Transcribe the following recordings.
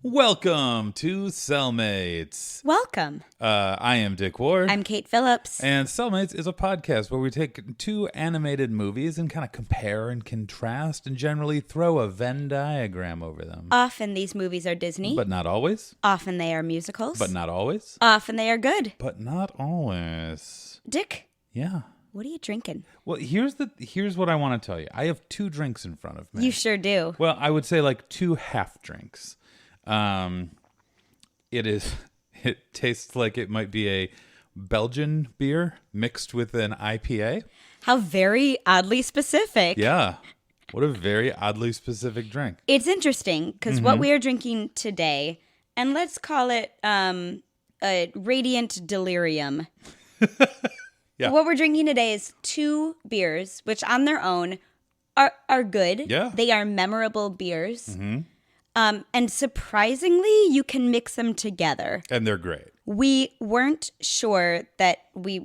Welcome to Cellmates. Welcome. I am Dick Ward. I'm Kate Phillips. And Cellmates is a podcast where we take two animated movies and kind of compare and contrast and generally throw a Venn diagram over them. Often these movies are Disney. But not always. Often they are musicals. But not always. Often they are good. But not always. Dick. Yeah. What are you drinking? Well, here's what I want to tell you. I have two drinks in front of me. You sure do. Well, I would say like two half drinks. It tastes like it might be a Belgian beer mixed with an IPA. How very oddly specific. Yeah. What a very oddly specific drink. It's interesting because what we are drinking today, and let's call it a Radiant Delirium. Yeah. What we're drinking today is two beers, which on their own are good. Yeah. They are memorable beers. And surprisingly, you can mix them together. And they're great. We weren't sure that we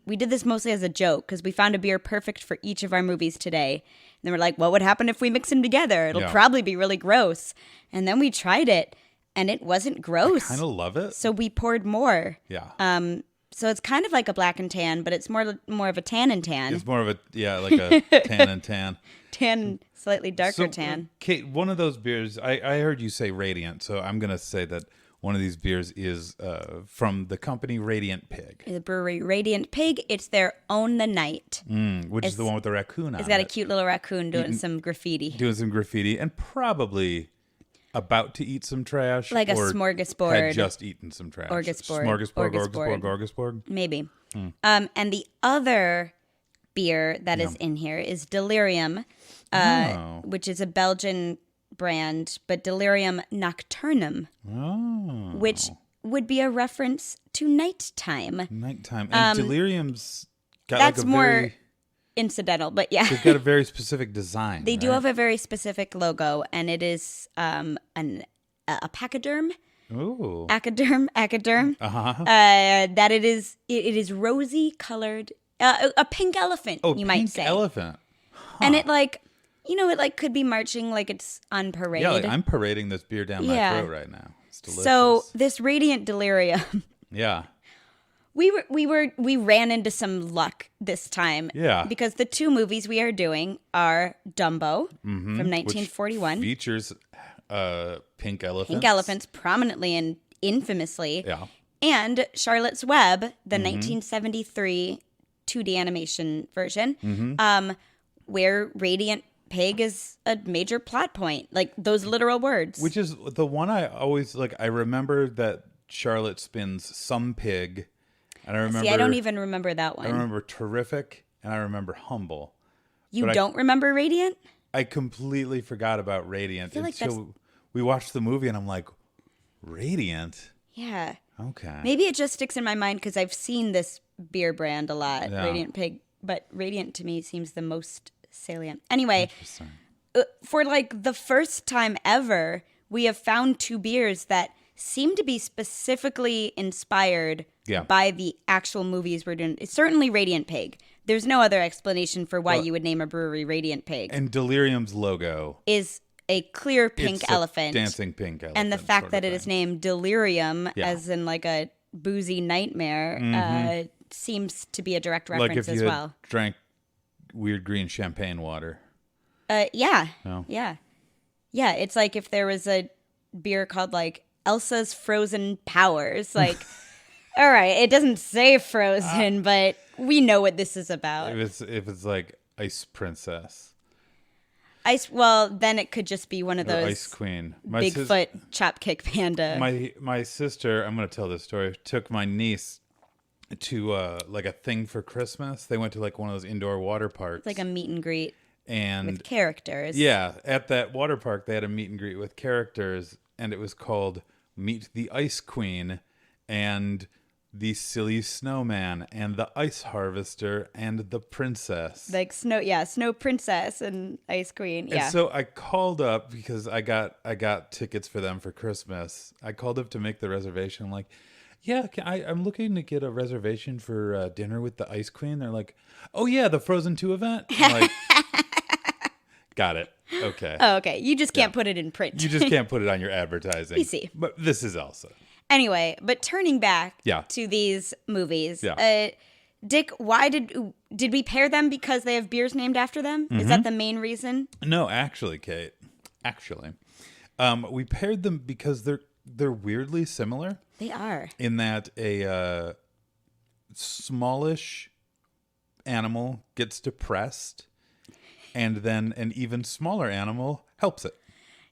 did this mostly as a joke because we found a beer perfect for each of our movies today. And then we're like, what would happen if we mix them together? It'll probably be really gross. And then we tried it, and it wasn't gross. I kind of love it. So we poured more. Yeah. So it's kind of like a black and tan, but it's more of a tan and tan. It's more of like a tan and tan. Tan, slightly darker tan. Kate, one of those beers, I heard you say Radiant, so I'm going to say that one of these beers is from the company Radiant Pig. The brewery Radiant Pig. It's their Own the Night. Which is the one with the raccoon on it. It's got a cute little raccoon doing some graffiti. And probably about to eat some trash. Like a or smorgasbord. Had just eaten some trash. Smorgasbord. Maybe. And the other beer that is in here is Delirium, which is a Belgian brand, but Delirium Nocturnum, which would be a reference to nighttime. Nighttime. And Delirium's got That's like a more very... incidental, but yeah. They've got a very specific design. They do have a very specific logo, and it is a pachyderm. Ooh. Achyderm. Uh-huh. That it is rosy colored, a pink elephant, you might say. Elephant. Huh. And it it could be marching like it's on parade. Yeah, like I'm parading this beer down my throat right now. It's delicious. So this Radiant Delirium. Yeah. We ran into some luck this time. Yeah. Because the two movies we are doing are Dumbo from 1941. Which features pink elephants. Pink elephants prominently and infamously. Yeah. And Charlotte's Web, the 1973 2D animation version, where Radiant Pig is a major plot point, like those literal words. Which is the one I always like. I remember that Charlotte spins some pig, and I remember. See, I don't even remember that one. I remember Terrific, and I remember Humble. You don't remember Radiant? I completely forgot about Radiant until we watched the movie, and I'm like, Radiant? Yeah. Okay. Maybe it just sticks in my mind because I've seen this beer brand a lot, Yeah. Radiant Pig, but Radiant to me seems the most salient. Anyway, for like the first time ever, we have found two beers that seem to be specifically inspired by the actual movies we're doing. It's certainly Radiant Pig. There's no other explanation for why you would name a brewery Radiant Pig. And Delirium's logo is a clear pink elephant. Dancing pink elephant. And the fact that it is named Delirium, as in like a boozy nightmare, seems to be a direct reference like if as you well. Drank weird green champagne water. Yeah. Oh. Yeah. Yeah. It's like if there was a beer called like Elsa's Frozen Powers. Like, all right, it doesn't say frozen, but we know what this is about. If it's like Ice Princess. Well, then it could just be one of those Ice Queen. Bigfoot chop kick panda. My sister, I'm going to tell this story, took my niece to like a thing for Christmas. They went to like one of those indoor water parks. It's like a meet and greet with characters. Yeah, at that water park they had a meet and greet with characters, and it was called Meet the Ice Queen, and the silly snowman and the ice harvester and the princess. Like Snow Princess and Ice Queen. Yeah. And so I called up because I got tickets for them for Christmas. I called up to make the reservation. I'm like, yeah, I'm looking to get a reservation for dinner with the Ice Queen. They're like, oh yeah, the Frozen 2 event. I'm like, got it. Okay. Oh, okay. You just can't put it in print. You just can't put it on your advertising. We see. But this is Elsa. Anyway, but turning back Yeah. to these movies, Yeah. Dick, why did we pair them because they have beers named after them? Is that the main reason? No, actually, Kate. Actually, we paired them because they're weirdly similar. They are. In that a smallish animal gets depressed, and then an even smaller animal helps it.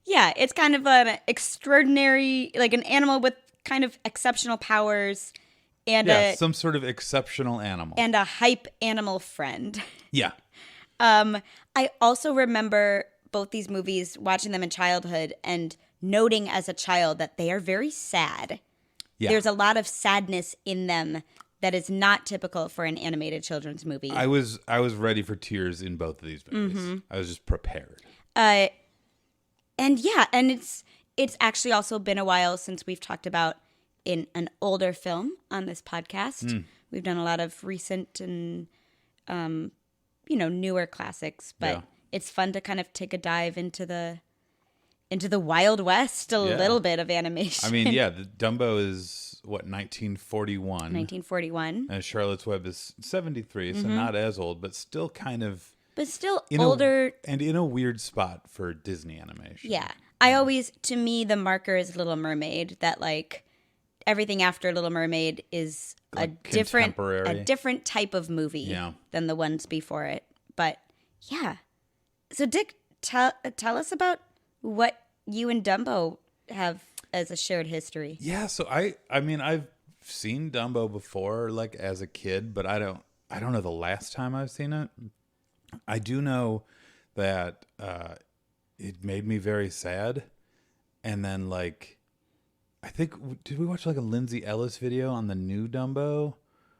Yeah, it's kind of an extraordinary, like an animal with kind of exceptional powers and some sort of exceptional animal. and a hype animal friend. Yeah. I also remember both these movies, watching them in childhood and noting as a child that they are very sad. Yeah. There's a lot of sadness in them that is not typical for an animated children's movie. I was ready for tears in both of these movies. I was just prepared. And yeah, and it's actually also been a while since we've talked about in an older film on this podcast. We've done a lot of recent and newer classics, but it's fun to kind of take a dive into the Wild West a little bit of animation. I mean, the Dumbo is what, 1941. 1941. And Charlotte's Web is 73, so not as old, but still kind of But still older. And in a weird spot for Disney animation. Yeah. To me, the marker is Little Mermaid, that like everything after Little Mermaid is Like a different contemporary. type of movie than the ones before it. But yeah. So Dick, tell us about what you and Dumbo have as a shared history. Yeah, so I mean I've seen Dumbo before, like as a kid, but I don't know the last time I've seen it. I do know that it made me very sad. And then like I think, did we watch like a Lindsay Ellis video on the new Dumbo?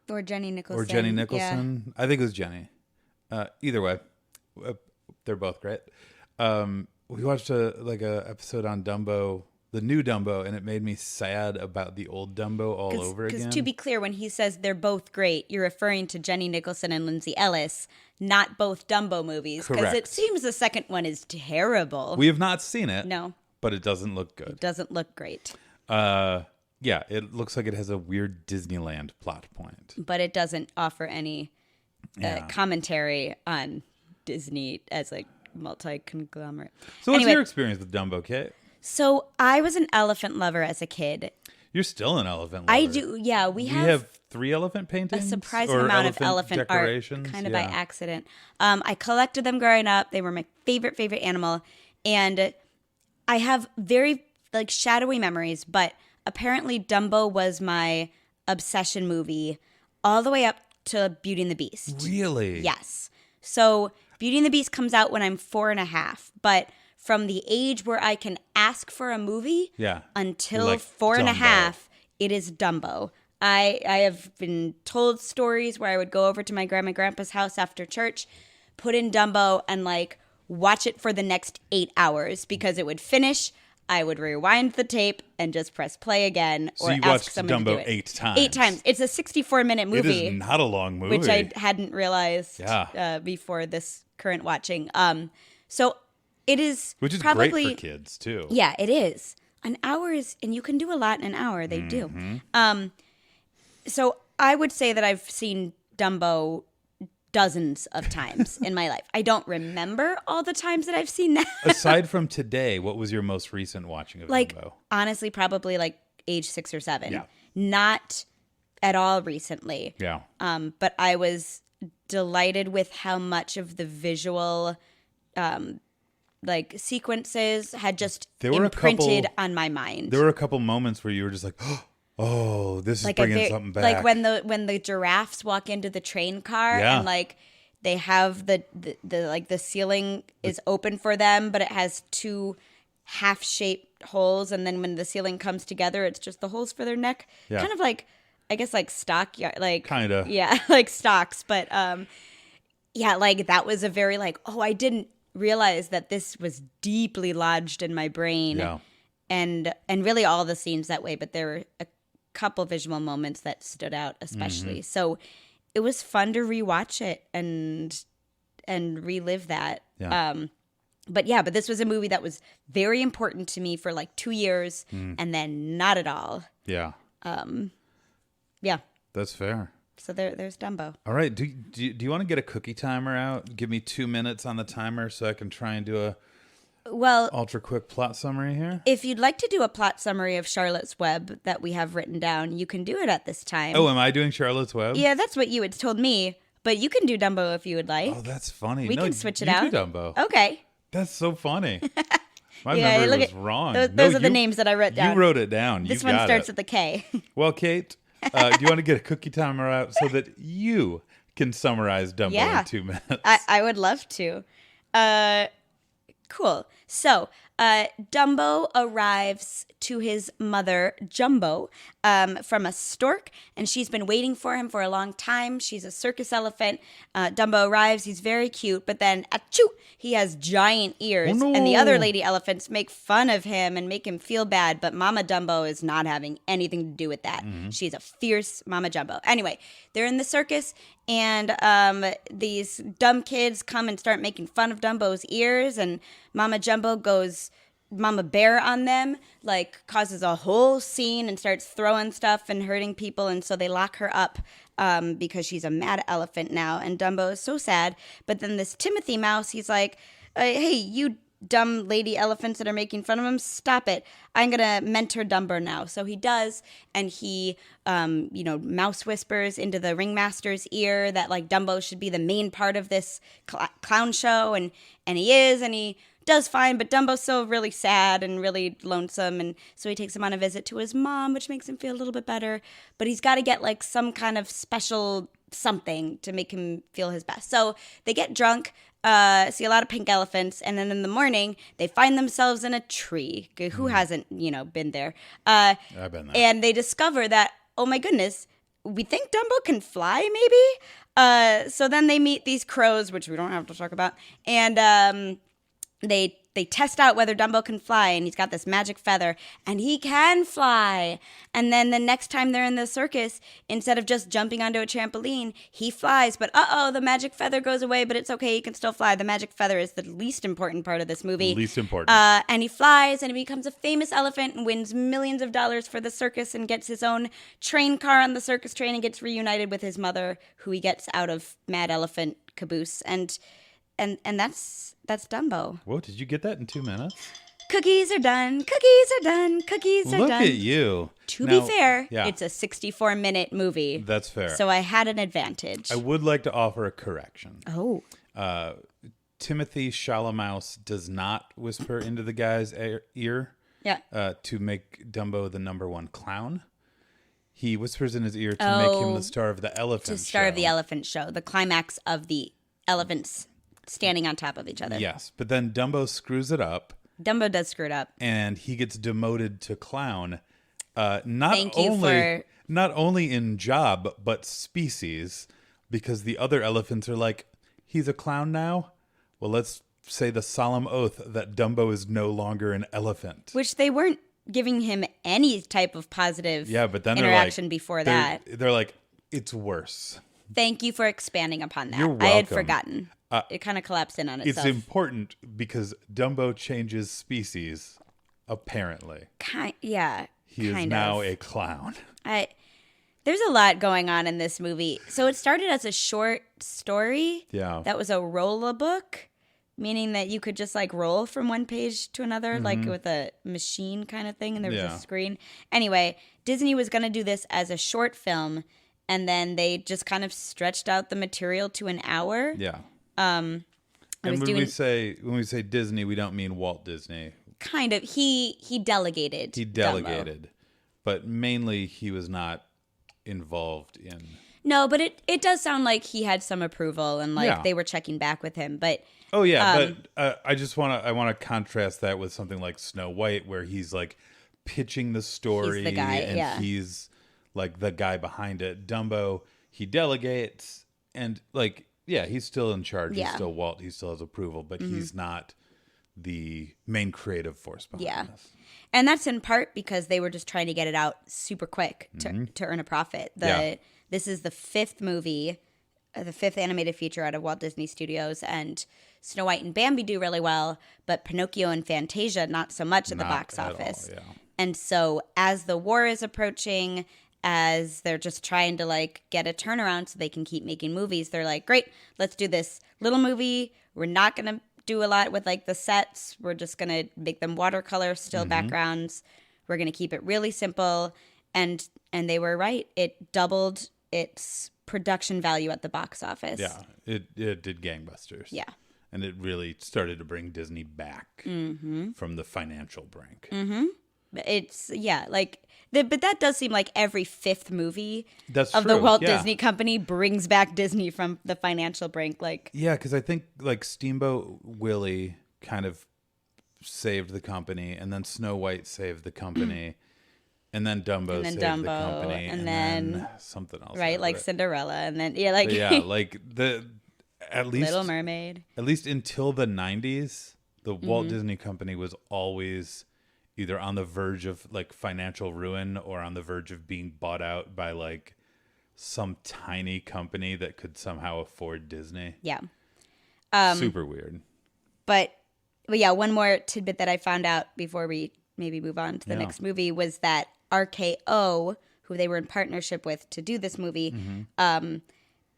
Or Jenny Nicholson. Yeah. I think it was Jenny. Either way, they're both great. We watched a episode on Dumbo, the new Dumbo, and it made me sad about the old Dumbo all over again. Because to be clear, when he says they're both great, you're referring to Jenny Nicholson and Lindsay Ellis, not both Dumbo movies. Because it seems the second one is terrible. We have not seen it. No. But it doesn't look good. It doesn't look great. Yeah, it looks like it has a weird Disneyland plot point. But it doesn't offer any commentary on Disney as a multi-conglomerate. So what's your experience with Dumbo, Kate? So I was an elephant lover as a kid. You're still an elephant lover. I do, yeah. We have 3 elephant paintings? A surprising amount of elephant art, kind of by accident. I collected them growing up. They were my favorite animal. And I have very shadowy memories, but apparently Dumbo was my obsession movie all the way up to Beauty and the Beast. Really? Yes. So Beauty and the Beast comes out when I'm 4.5, but from the age where I can ask for a movie until like 4.5, it is Dumbo. I have been told stories where I would go over to my grandma and grandpa's house after church, put in Dumbo, and watch it for the next 8 hours because it would finish. I would rewind the tape and just press play again, or ask someone to do it. So you watched Dumbo 8 times? 8 times. It's a 64-minute movie. It is not a long movie. Which I hadn't realized before this current watching. So it is Which is probably great for kids, too. Yeah, it is. An hour is, and you can do a lot in an hour. They do. So I would say that I've seen Dumbo dozens of times in my life. I don't remember all the times that I've seen that. Aside from today, what was your most recent watching of Dumbo? Honestly, probably age 6 or 7. Yeah. Not at all recently. Yeah. But I was delighted with how much of the visual sequences had just imprinted on my mind. There were a couple moments where you were just like, oh, this is bringing something back. Like when the giraffes walk into the train car and they have the ceiling is open for them, but it has 2 half-shaped holes, and then when the ceiling comes together, it's just the holes for their neck. Yeah. Kind of like I guess like stockyard, like Kind of. yeah, like stocks. But yeah, like that was a very like, oh, I didn't realize that this was deeply lodged in my brain. Yeah. And really all the scenes that way, but there were a couple visual moments that stood out especially. So it was fun to rewatch it and relive that. Yeah. But this was a movie that was very important to me for like 2 years and then not at all. Yeah. Yeah. That's fair. So there's Dumbo. All right. Do you want to get a cookie timer out? Give me 2 minutes on the timer so I can try and do a ultra quick plot summary here. If you'd like to do a plot summary of Charlotte's Web that we have written down, you can do it at this time. Oh, am I doing Charlotte's Web? Yeah, that's what you had told me. But you can do Dumbo if you would like. Oh, that's funny. We can switch it out. You do Dumbo. Okay. That's so funny. My Yeah, memory look was at- wrong. Those are the names that I wrote down. You wrote it down. This You one got starts it. with a K. Well, Kate, do you want to get a cookie timer out so that you can summarize Dumbo Yeah. in 2 minutes? I would love to. Cool. So, Dumbo arrives to his mother, Jumbo, from a stork, and she's been waiting for him for a long time. She's a circus elephant. Dumbo arrives. He's very cute, but then, achoo, he has giant ears, Oh, no. and the other lady elephants make fun of him and make him feel bad, but Mama Dumbo is not having anything to do with that. She's a fierce Mama Jumbo. Anyway, they're in the circus, and these dumb kids come and start making fun of Dumbo's ears, and Mama Jumbo goes Mama Bear on them, like causes a whole scene and starts throwing stuff and hurting people. And so they lock her up because she's a mad elephant now. And Dumbo is so sad. But then this Timothy Mouse, he's like, hey, you dumb lady elephants that are making fun of him, stop it. I'm going to mentor Dumbo now. So he does. And he, mouse whispers into the ringmaster's ear that like Dumbo should be the main part of this clown show. And he is. And he does fine, but Dumbo's still really sad and really lonesome, and so he takes him on a visit to his mom, which makes him feel a little bit better, but he's got to get like some kind of special something to make him feel his best. So they get drunk, see a lot of pink elephants, and then in the morning they find themselves in a tree. Who hasn't, been there? I've been there. And they discover that, oh my goodness, we think Dumbo can fly, maybe? So then they meet these crows, which we don't have to talk about, and They test out whether Dumbo can fly, and he's got this magic feather, and he can fly. And then the next time they're in the circus, instead of just jumping onto a trampoline, he flies. But the magic feather goes away, but it's okay, he can still fly. The magic feather is the least important part of this movie. Least important. And he flies, and he becomes a famous elephant and wins millions of dollars for the circus and gets his own train car on the circus train and gets reunited with his mother, who he gets out of Mad Elephant caboose. And that's Dumbo. Whoa, did you get that in 2 minutes? Cookies are done. Cookies are done. Cookies are Look done. at you. To Now, be fair, yeah, it's a 64-minute movie. that's fair. So I had an advantage. I would like to offer a correction. Oh. Timothy Chalamouse does not whisper into the guy's ear Yeah. to make Dumbo the number one clown. He whispers in his ear to make him the star of the elephant To star show. of the elephant show. The climax of the elephants standing on top of each other. Yes, but then Dumbo screws it up, Dumbo does screw it up. and he gets demoted to clown. Thank you for- Not only in job but species, because the other elephants are like, he's a clown now. Well, let's say the solemn oath that Dumbo is no longer an elephant. Which they weren't giving him any type of positive But then interaction before that. They're like, it's worse. Thank you for expanding upon that. You're I had welcome. forgotten. It kind of collapsed in on It's itself. important because Dumbo changes species, apparently. He is now a clown. There's a lot going on in this movie. So it started as a short story. Yeah. That was a roll-a-book, meaning that you could just like roll from one page to another, like with a machine kind of thing, and there was Yeah. a screen. Anyway, Disney was going to do this as a short film, and then they just kind of stretched out the material to an hour. Yeah. I was And doing when we say Disney, we don't mean Walt Disney. kind of he delegated. He Dumbo. delegated, but mainly he was not involved in. No, but it does sound like he had some approval and like Yeah. they were checking back with him. But Oh yeah, but I want to contrast that with something like Snow White, where he's like pitching the story, He's the guy, and yeah. he's like the guy behind it. Dumbo, he delegates, and like, yeah, he's still in charge. Yeah. He's still Walt. He still has approval, but he's not the main creative force behind this. And that's in part because they were just trying to get it out super quick to earn a profit. This is the fifth movie, the fifth animated feature out of Walt Disney Studios, and Snow White and Bambi do really well, but Pinocchio and Fantasia not so much at the box office. All, yeah. And so as the war is approaching, as they're just trying to like get a turnaround so they can keep making movies, they're like, great, let's do this little movie. We're not going to do a lot with like the sets. We're just going to make them watercolor still backgrounds. We're going to keep it really simple. And they were right. It doubled its production value at the box office. Yeah, it did gangbusters. Yeah. And it really started to bring Disney back from the financial brink. It's, but that does seem like every fifth movie That's of true. the Walt Yeah. Disney Company brings back Disney from the financial brink. Like, Yeah, because I think like Steamboat Willie kind of saved the company, and then Snow White saved the company, and then Dumbo saved the company, and then something else. right, like Cinderella, and then like like at least Little Mermaid. At least until the 90s, the Walt Disney Company was always either on the verge of like financial ruin or on the verge of being bought out by like some tiny company that could somehow afford Disney. Yeah. Super weird. But yeah, one more tidbit that I found out before we maybe move on to the next movie was that RKO, who they were in partnership with to do this movie,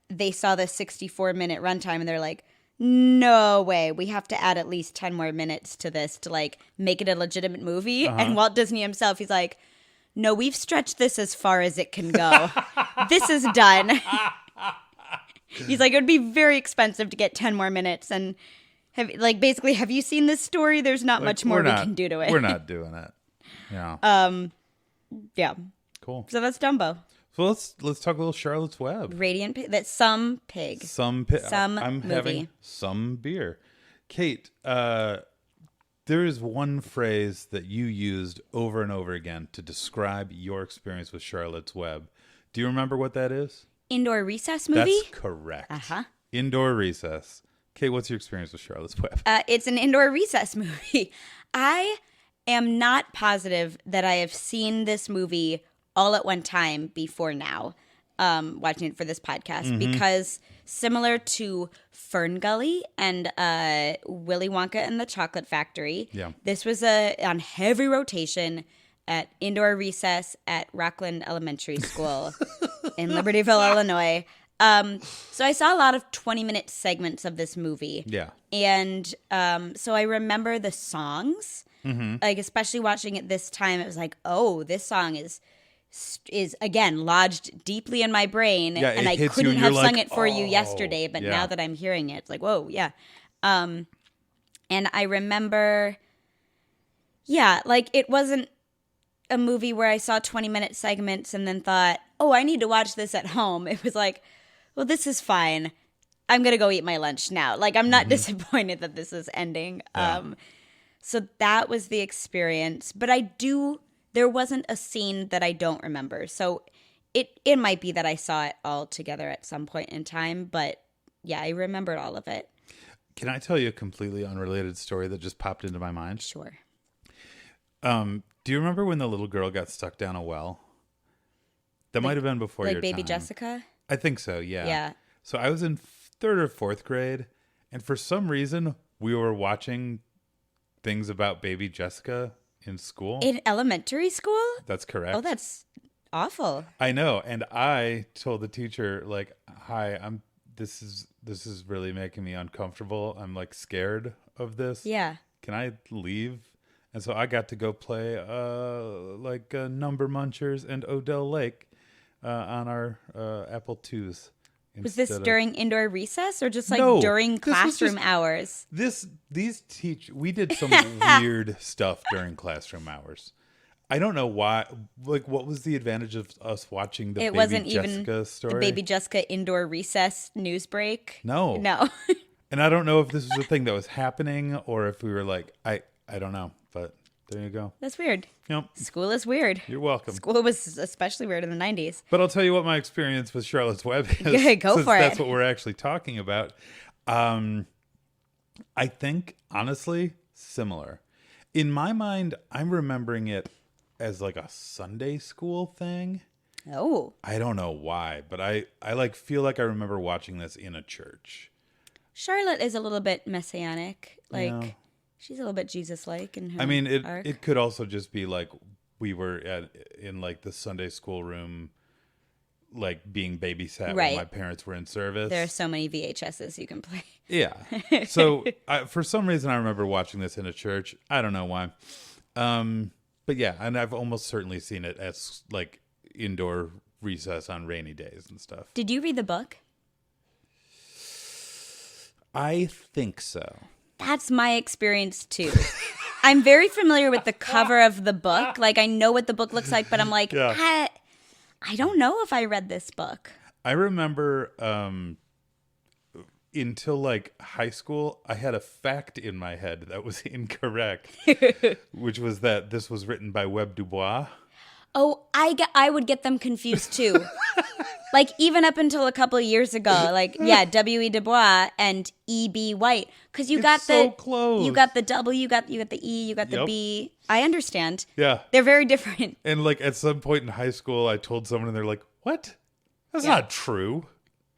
they saw the 64-minute runtime and they're like, no way, we have to add at least 10 more minutes to this to like make it a legitimate movie. And Walt Disney himself, he's like, no, we've stretched this as far as it can go. This is done. He's like, it would be very expensive to get 10 more minutes. And have you seen this story? There's not much more we can do to it. We're not doing it. Yeah. Yeah. Cool. So that's Dumbo. So let's talk a little Charlotte's Web. Radiant Pig. That's some pig. Some I'm movie. having some beer. Kate, there is one phrase that you used over and over again to describe your experience with Charlotte's Web. Do you remember what that is? Indoor recess movie? That's correct. Uh-huh. Indoor recess. Kate, what's your experience with Charlotte's Web? It's an indoor recess movie. I am not positive that I have seen this movie all at one time before now, watching it for this podcast, because similar to Fern Gully and Willy Wonka and the Chocolate Factory, this was on heavy rotation at indoor recess at Rockland Elementary School in Libertyville, Illinois. So I saw a lot of 20-minute segments of this movie. Yeah. And so I remember the songs, like especially watching it this time, it was like, oh, this song is again lodged deeply in my brain, and I couldn't have sung it for you yesterday, but now that I'm hearing it, it's like, whoa, yeah. And I remember, like it wasn't a movie where I saw 20-minute segments and then thought, oh, I need to watch this at home. It was like, well, this is fine. I'm going to go eat my lunch now. Like, I'm not disappointed that this is ending. Yeah. So that was the experience. But there wasn't a scene that I don't remember. So it might be that I saw it all together at some point in time. But yeah, I remembered all of it. Can I tell you a completely unrelated story that just popped into my mind? Sure. Do you remember when the little girl got stuck down a well? That might have been before your Like Baby time. Jessica? I think so, yeah. Yeah. So I was in third or fourth grade, and for some reason, we were watching things about Baby Jessica in school. In elementary school? That's correct. Oh, that's awful. I know, and I told the teacher, like, "Hi, This is really making me uncomfortable. I'm like scared of this. Yeah. Can I leave?" And so I got to go play Number Munchers and Odell Lake on our Apple IIs. Was this during indoor recess or just like No, during this was classroom just- hours? We did some weird stuff during classroom hours. I don't know why. Like, what was the advantage of us watching the It Baby wasn't Jessica even story? the Baby Jessica indoor recess news break. No. No. And I don't know if this was a thing that was happening or if we were like, I don't know, but There you go. That's weird. Yep. School is weird. You're welcome. School was especially weird in the 90s. But I'll tell you what my experience with Charlotte's Web is. Go since for it. That's what we're actually talking about. I think, honestly, similar. In my mind, I'm remembering it as like a Sunday school thing. Oh. I don't know why, but I like feel like I remember watching this in a church. Charlotte is a little bit messianic. Like, Yeah. she's a little bit Jesus-like in her I mean, arc. it could also just be like we were in like the Sunday school room, like being babysat Right. when my parents were in service. There are so many VHSs you can play. Yeah. So for some reason, I remember watching this in a church. I don't know why. But yeah, and I've almost certainly seen it as like indoor recess on rainy days and stuff. Did you read the book? I think so. That's my experience too. I'm very familiar with the cover of the book. Like, I know what the book looks like, but I'm like, Yeah. I don't know if I read this book. I remember until like high school, I had a fact in my head that was incorrect, which was that this was written by Webb Dubois. Oh, I would get them confused too. Like, even up until a couple of years ago, like, yeah, W.E. Du Bois and E.B. White. Because you got so close. You got the W, you got the E, you got the Yep. B. I understand. Yeah. They're very different. And like at some point in high school, I told someone and they're like, what? That's not true.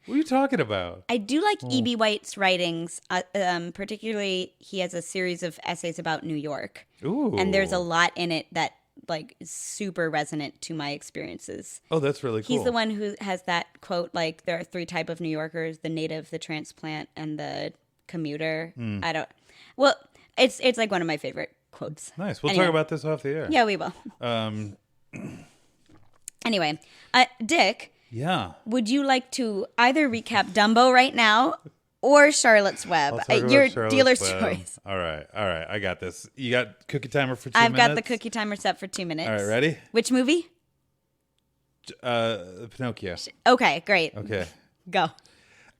What are you talking about? I do like E.B. White's writings. Particularly, he has a series of essays about New York. Ooh. And there's a lot in it that like is super resonant to my experiences. Oh, that's really cool. He's the one who has that quote, like, there are three types of New Yorkers: the native, the transplant, and the commuter. Well, it's like one of my favorite quotes. Nice. We'll Anyway. talk about this off the air. Yeah, we will. Anyway, Dick, Yeah. would you like to either recap Dumbo right now or Charlotte's Web? I'll talk about Your Charlotte's dealer's Web. choice. All right. I got this. You got cookie timer for 2 I've minutes? got the cookie timer set for 2 minutes. All right, ready? Which movie? Pinocchio. Okay, great. Okay. Go.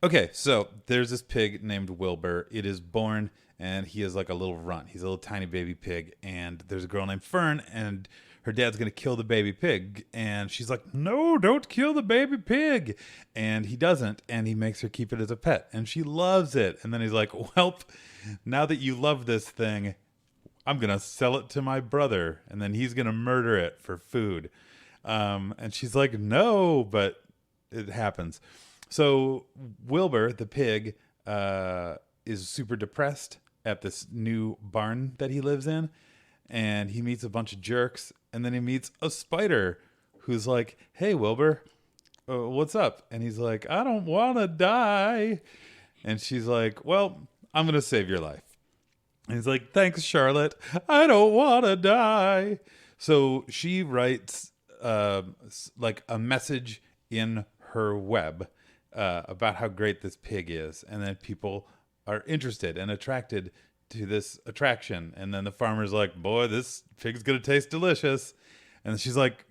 Okay, so there's this pig named Wilbur. It is born, and he is like a little runt. He's a little tiny baby pig, and there's a girl named Fern, and her dad's going to kill the baby pig. And she's like, no, don't kill the baby pig. And he doesn't, and he makes her keep it as a pet, and she loves it. And then he's like, well, now that you love this thing, I'm going to sell it to my brother, and then he's going to murder it for food. And she's like, no, but it happens. So Wilbur, the pig, is super depressed at this new barn that he lives in. And he meets a bunch of jerks. And then he meets a spider who's like, hey, Wilbur, what's up? And he's like, I don't want to die. And she's like, well, I'm going to save your life. And he's like, thanks, Charlotte. I don't want to die. So she writes like a message in her web about how great this pig is. And then people are interested and attracted to this attraction. And then the farmer's like, boy, this pig's going to taste delicious. And she's like,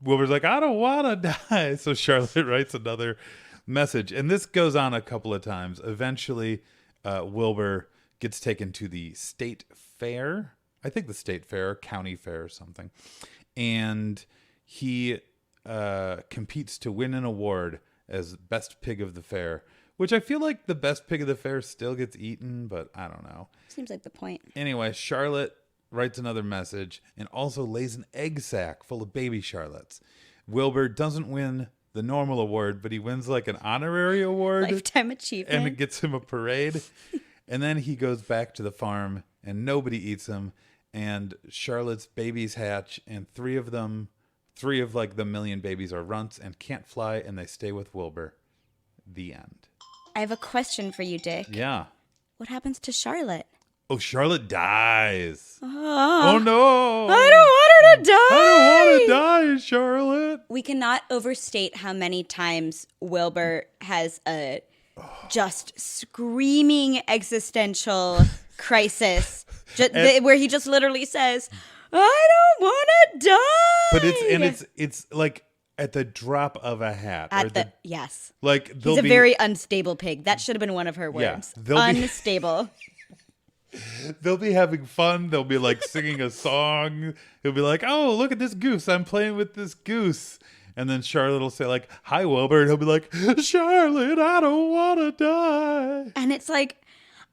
Wilbur's like, I don't want to die. So Charlotte writes another message. And this goes on a couple of times. Eventually, Wilbur gets taken to the state fair. I think the state fair, county fair or something. And he competes to win an award as best pig of the fair, which I feel like the best pig of the fair still gets eaten, but I don't know. Seems like the point. Anyway, Charlotte writes another message and also lays an egg sack full of baby Charlottes. Wilbur doesn't win the normal award, but he wins like an honorary award. Lifetime achievement. And it gets him a parade. And then he goes back to the farm and nobody eats him. And Charlotte's babies hatch, and three of like the million babies are runts and can't fly, and they stay with Wilbur. The end. I have a question for you, Dick. Yeah. What happens to Charlotte? Oh, Charlotte dies. Oh no. I don't want her to die. I don't want to die, Charlotte. We cannot overstate how many times Wilbur has a just screaming existential crisis where he just literally says, I don't want to die. But it's like at the drop of a hat. Yes. Like he's a very unstable pig. That should have been one of her words. Yeah, unstable. They'll be having fun. They'll be like singing a song. He'll be like, "Oh, look at this goose. I'm playing with this goose." And then Charlotte will say like, "Hi, Wilbur." And he'll be like, "Charlotte, I don't want to die." And it's like,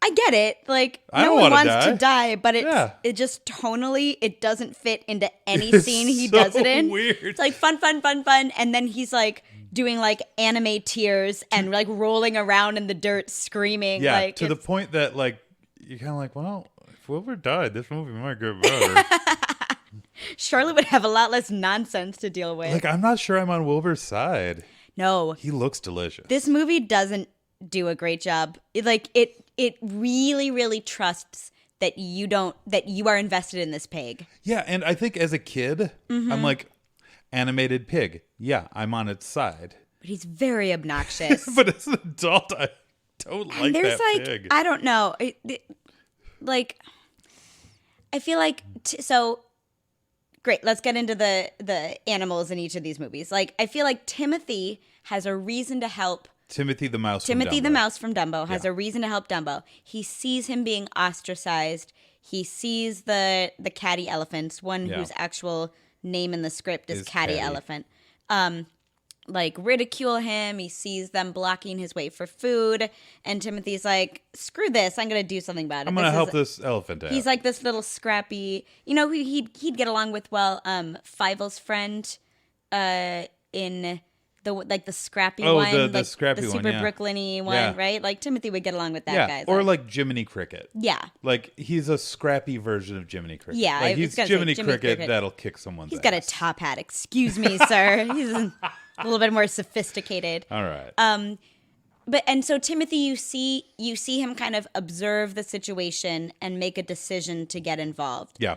I get it. Like, I no don't one wanna wants die. to die, but Yeah. it just tonally, it doesn't fit into any It's scene he so does it in. weird. It's like fun. And then he's like doing like anime tears and like rolling around in the dirt screaming. Yeah, like, to the point that like you're kind of like, well, if Wilbur died, this movie might get better. Charlotte would have a lot less nonsense to deal with. Like, I'm not sure I'm on Wilbur's side. No, He looks delicious. this movie doesn't do a great job. It really, really trusts that you are invested in this pig. Yeah, and I think as a kid, I'm like, animated pig. Yeah, I'm on its side. But he's very obnoxious. But as an adult, I don't like And there's that like, pig. I don't know. Like, I feel like, so, great, let's get into the animals in each of these movies. Like, I feel like Timothy has a reason to help. Timothy the mouse. Timothy from the Dumbo. mouse from Dumbo has Yeah. a reason to help Dumbo. He sees him being ostracized. He sees the catty elephants, one Yeah. whose actual name in the script is Catty Catty. Elephant. Like ridicule him. He sees them blocking his way for food, and Timothy's like, "Screw this! I'm gonna do something about it. I'm gonna This help is-" this elephant out. He's like this little scrappy, you know, who he'd get along with well. Fievel's friend, in the scrappy Oh, one, the like scrappy the one, super yeah. Brooklyn-y one, Yeah. right? Like Timothy would get along with that yeah, guy. or like Jiminy Cricket. Yeah, Like he's a scrappy version of Jiminy Cricket. Yeah, I like was he's gonna say Jiminy Jiminy Cricket Cricket. that'll kick someone's he's ass. got a top hat. Excuse me, sir. He's a little bit more sophisticated. All right. And so Timothy, you see him kind of observe the situation and make a decision to get involved. Yeah.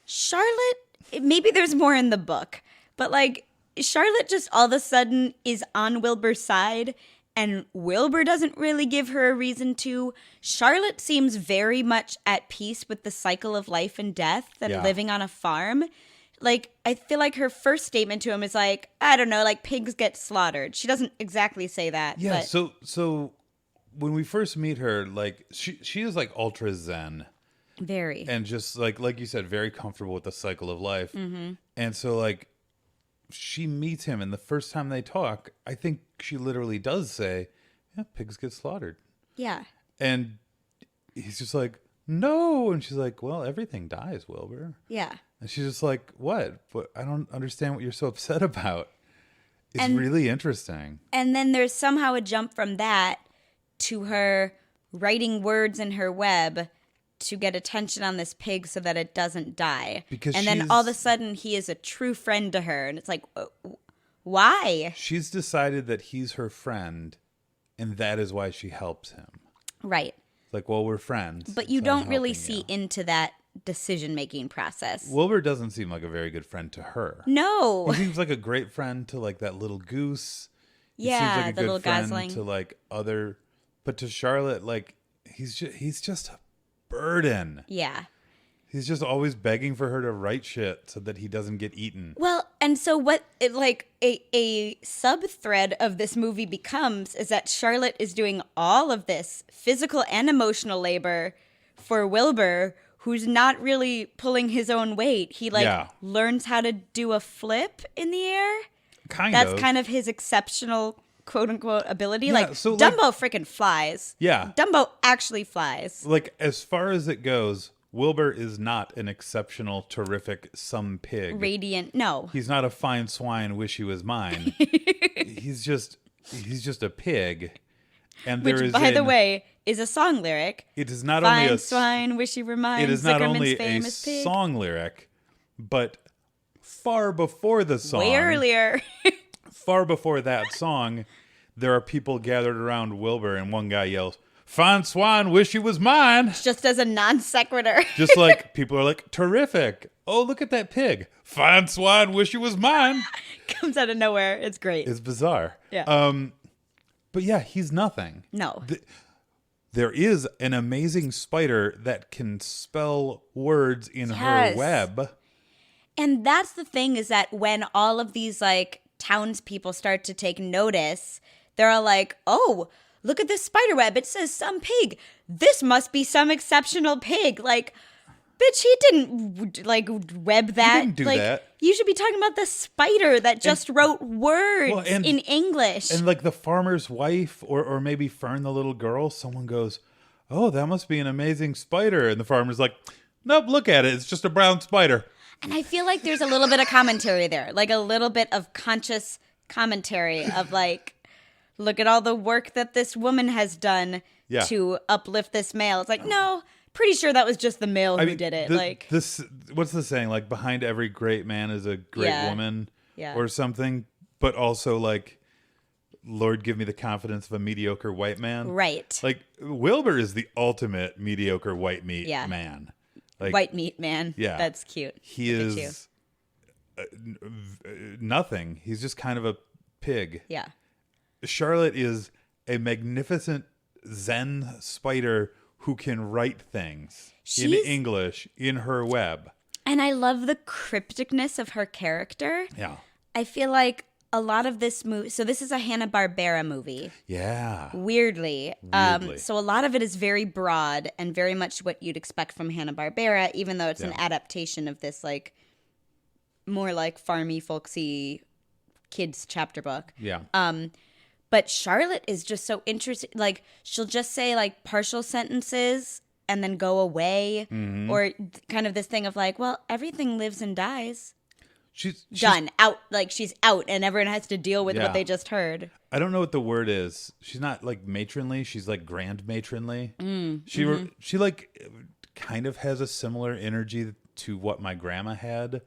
Charlotte, maybe there's more in the book, but like Charlotte just all of a sudden is on Wilbur's side, and Wilbur doesn't really give her a reason to. Charlotte seems very much at peace with the cycle of life and death and Yeah. living on a farm. Like, I feel like her first statement to him is like, I don't know, like pigs get slaughtered. She doesn't exactly say that. Yeah. But So when we first meet her, like she is like ultra zen very. and just like you said, very comfortable with the cycle of life. Mm-hmm. And so like she meets him, and the first time they talk, I think she literally does say, "Yeah, pigs get slaughtered," Yeah. and he's just like, "No," and she's like, "Well, everything dies, Wilbur." Yeah. And she's just like, "What? But I don't understand what you're so upset about." It's And- really interesting. And then there's somehow a jump from that to her writing words in her web to get attention on this pig so that it doesn't die. Because and then she's- all of a sudden he is a true friend to her. And it's like, why? She's decided that he's her friend, and that is why she helps him. Right. It's like, well, we're friends. But you so I'm don't really helping see you. into that decision-making process. Wilbur doesn't seem like a very good friend to her. No. He seems like a great friend to like that little goose. He Yeah, seems like a the good little friend gosling. to like other, but to Charlotte, like he's just a burden. Yeah. He's just always begging for her to write shit so that he doesn't get eaten. Well, and so what a sub-thread of this movie becomes is that Charlotte is doing all of this physical and emotional labor for Wilbur, who's not really pulling his own weight. He Yeah. learns how to do a flip in the air. That's Kind of his exceptional quote unquote ability. Yeah, like so, Dumbo freaking flies. Yeah. Dumbo actually flies. Like, as far as it goes, Wilbur is not an exceptional, terrific some pig. Radiant. No. He's not a fine swine, wish he was mine. he's just a pig. And there Which, is by the way, is a song lyric. it is not Fine only a swine, wish you were mine. it is not Zuckerman's only a famous pig. song lyric, but far before the song, Way earlier. far before that song, there are people gathered around Wilbur, and one guy yells, "Fine swine, wish he was mine." Just as a non sequitur. Just like people are like, "Terrific. Oh, look at that pig. Fine swine, wish he was mine." Comes out of nowhere. It's great. It's bizarre. Yeah. But yeah, he's nothing. No. There is an amazing spider that can spell words in her Yes. web. And that's the thing, is that when all of these like townspeople start to take notice, they're all like, oh, look at this spider web. It says some pig. this must be some exceptional pig. Like, bitch, he didn't like web that. He didn't do like, that. You should be talking about the spider that just wrote words in English. And like the farmer's wife or maybe Fern, the little girl, someone goes, "Oh, that must be an amazing spider." And the farmer's like, "Nope, look at it. It's just a brown spider." And I feel like there's a little bit of commentary there, like a little bit of conscious commentary of like, look at all the work that this woman has done to uplift this male. It's like, no, pretty sure that was just the male who did it. What's the saying? Like, behind every great man is a great woman, or something. But also, like, Lord, give me the confidence of a mediocre white man. Right. Like, Wilbur is the ultimate mediocre white meat man. Like, white meat man. Yeah, that's cute. He is nothing. He's just kind of a pig. Yeah. Charlotte is a magnificent Zen spider who can write things in English in her web. And I love the crypticness of her character. Yeah. I feel like a lot of this movie, so this is a Hanna-Barbera movie. Yeah. Weirdly. So a lot of it is very broad and very much what you'd expect from Hanna-Barbera, even though it's an adaptation of this like more like farmy, folksy kids chapter book. Yeah. But Charlotte is just so interesting. Like, she'll just say, like, partial sentences and then go away. Mm-hmm. Or kind of this thing of, like, well, everything lives and dies. She's done. Out. Like, she's out, and everyone has to deal with what they just heard. I don't know what the word is. She's not, like, matronly. She's, like, grand matronly. She like, kind of has a similar energy to what my grandma had.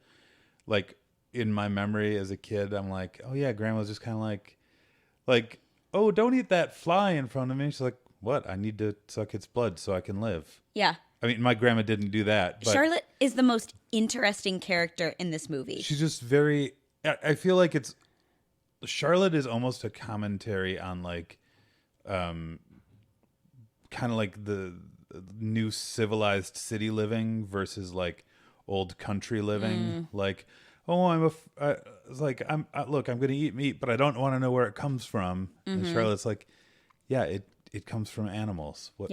Like, in my memory as a kid, I'm like, oh, yeah, grandma was just kind of like, oh, don't eat that fly in front of me. She's like, what? I need to suck its blood so I can live. Yeah. I mean, my grandma didn't do that. But Charlotte is the most interesting character in this movie. She's just very, I feel like Charlotte is almost a commentary on like, kind of like the new civilized city living versus like old country living. Like, oh, look, I'm going to eat meat, but I don't want to know where it comes from. And Charlotte's like, yeah, it comes from animals. Where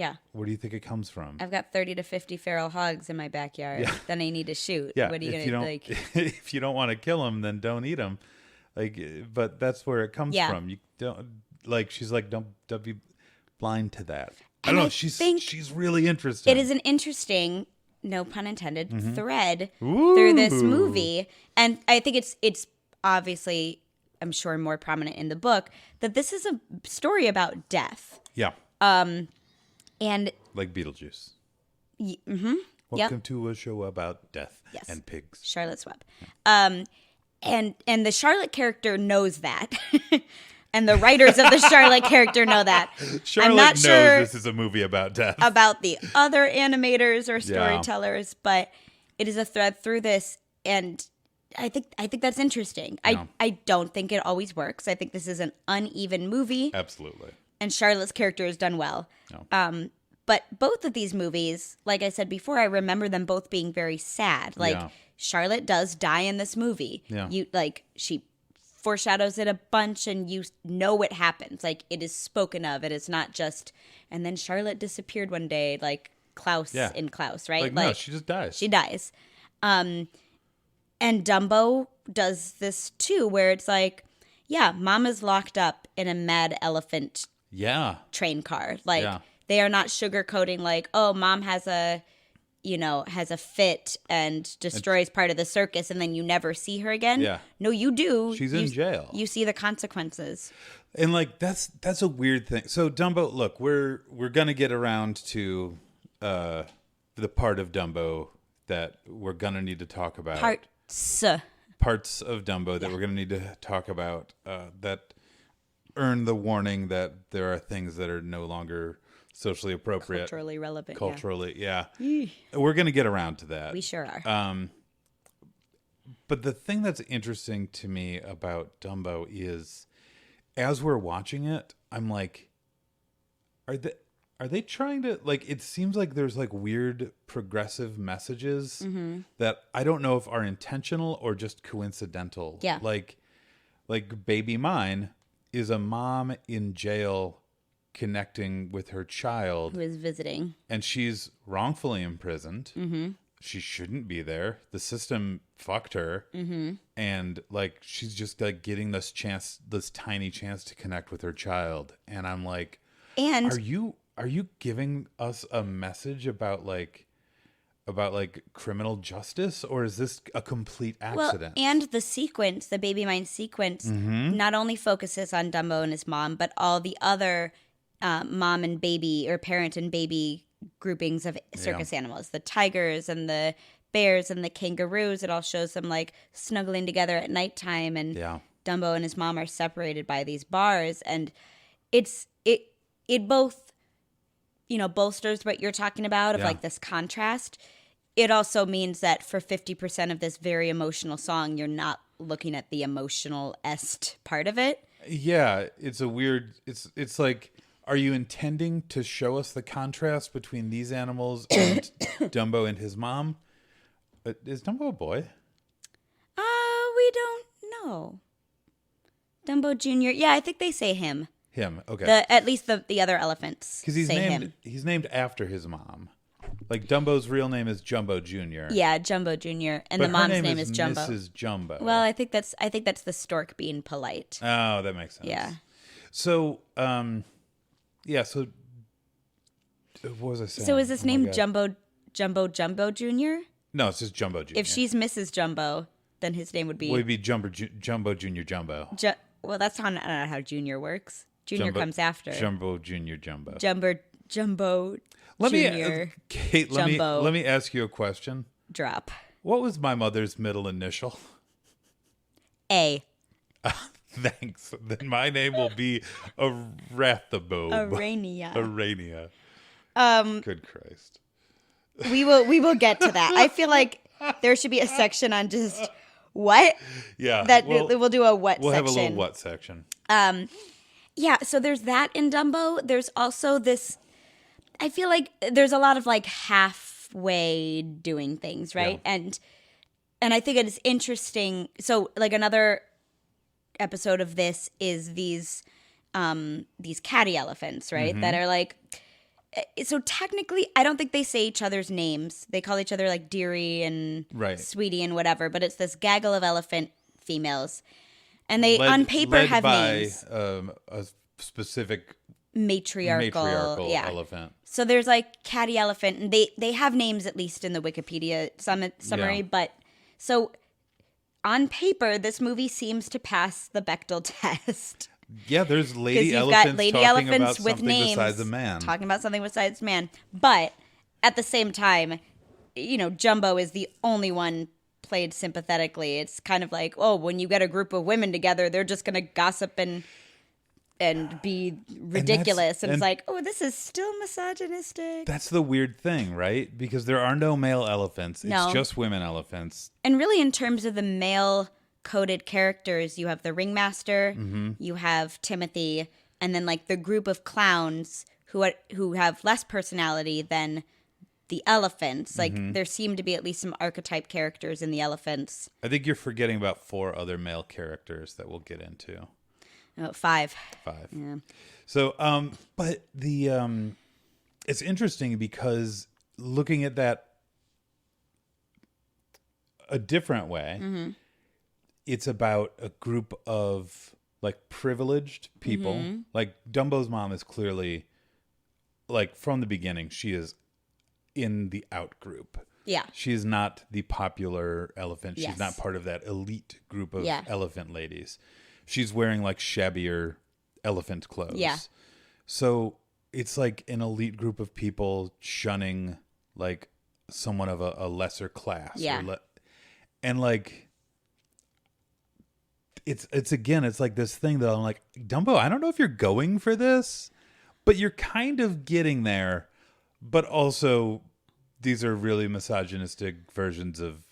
do you think it comes from? I've got 30 to 50 feral hogs in my backyard. Yeah. Then I need to shoot. Yeah. What are you going to like? If you don't want to kill them, then don't eat them. Like, but that's where it comes from. You don't like. She's like, don't be blind to that. I don't know. She's really interesting. It is an interesting, no pun intended, thread through this movie. And I think it's obviously, I'm sure, more prominent in the book, that this is a story about death. Yeah. And like Beetlejuice. Mm-hmm. Welcome to a show about death and pigs. Charlotte's Web. And the Charlotte character knows that. And the writers of the Charlotte character know that. Charlotte knows this is a movie about death. About the other animators or storytellers, but it is a thread through this, and I think that's interesting. Yeah. I don't think it always works. I think this is an uneven movie. Absolutely. And Charlotte's character is done well. No. But both of these movies, like I said before, I remember them both being very sad. Like Charlotte does die in this movie. Yeah. She foreshadows it a bunch, and you know it happens. Like, it is spoken of. It is not just, and then Charlotte disappeared one day, like Klaus in Klaus, right? No, she just dies. She dies. And Dumbo does this too, where it's like, yeah, mom is locked up in a mad elephant train car. Like, they are not sugarcoating like, oh, mom has a fit and destroys part of the circus, and then you never see her again. Yeah. No, you do. She's in jail. You see the consequences. And like that's a weird thing. So Dumbo, look, we're gonna get around to the part of Dumbo that we're gonna need to talk about. Parts of Dumbo that we're gonna need to talk about that earn the warning that there are things that are no longer socially appropriate, culturally relevant. We're going to get around to that. We sure are. But the thing that's interesting to me about Dumbo is, as we're watching it, I'm like, are they trying to, like, it seems like there's like weird progressive messages that I don't know if are intentional or just coincidental. Yeah. Like Baby Mine is a mom in jail connecting with her child. Who is visiting. And she's wrongfully imprisoned. She shouldn't be there. The system fucked her. And like, she's just like getting this tiny chance to connect with her child. And I'm like, are you giving us a message about criminal justice, or is this a complete accident? Well, and the sequence, the Baby Mine sequence, not only focuses on Dumbo and his mom, but all the other mom and baby or parent and baby groupings of circus animals, the tigers and the bears and the kangaroos. It all shows them like snuggling together at nighttime, and Dumbo and his mom are separated by these bars, and it both, you know, bolsters what you're talking about of like this contrast. It also means that for 50% of this very emotional song, you're not looking at the emotional-est part of it. Yeah, it's a weird, it's like, are you intending to show us the contrast between these animals and Dumbo and his mom? Is Dumbo a boy? We don't know. Dumbo Jr. Yeah, I think they say him. Him, okay. At least the other elephants because say him. He's named after his mom. Like, Dumbo's real name is Jumbo Jr. Yeah, Jumbo Jr. And the mom's name is Jumbo. Mrs. Jumbo. Well, I think that's the stork being polite. Oh, that makes sense. Yeah. So, so what was I saying? So is this name Jumbo Jr.? No, it's just Jumbo Jr. If she's Mrs. Jumbo, then his name would be... Would be Jumbo Jr. Jumbo. Well, that's not how Junior works. Junior comes after. Jumbo Jr. Jumbo. Jumbo Kate, let me ask you a question. Drop. What was my mother's middle initial? A. Thanks. Then my name will be Arathabobe. Arania. Good Christ. We will get to that. I feel like there should be a section on just what. Yeah. We'll do a what section. We'll have a little what section. Yeah, so there's that in Dumbo. There's also this, I feel like there's a lot of like halfway doing things, right? Yeah. And I think it is interesting. So like another episode of this is these catty elephants, right? That are like, so technically I don't think they say each other's names. They call each other like dearie and sweetie and whatever, but it's this gaggle of elephant females. And they, on paper, have names. A specific matriarchal elephant. So there's like catty elephant, and they have names at least in the Wikipedia summary. Yeah. But so on paper, this movie seems to pass the Bechdel test. Yeah, there's lady elephants talking about something besides a man. Talking about something besides man. But at the same time, you know, Jumbo is the only one played sympathetically. It's kind of like, oh, when you get a group of women together, they're just going to gossip and be ridiculous. And it's like, oh, this is still misogynistic. That's the weird thing, right? Because there are no male elephants. It's just women elephants. And really, in terms of the male-coded characters, you have the ringmaster, you have Timothy, and then like the group of clowns who have less personality than the elephants. Like there seem to be at least some archetype characters in the elephants. I think you're forgetting about 4 other male characters that we'll get into. Oh, 5. Yeah. So, but the it's interesting because looking at that a different way, it's about a group of like privileged people. Like Dumbo's mom is clearly, like from the beginning, she is in the out group. Yeah. She is not the popular elephant. She's not part of that elite group of elephant ladies. She's wearing like shabbier elephant clothes. Yeah. So it's like an elite group of people shunning like someone of a lesser class. Yeah. And like, it's again, it's like this thing that I'm like, Dumbo, I don't know if you're going for this, but you're kind of getting there. But also, these are really misogynistic versions of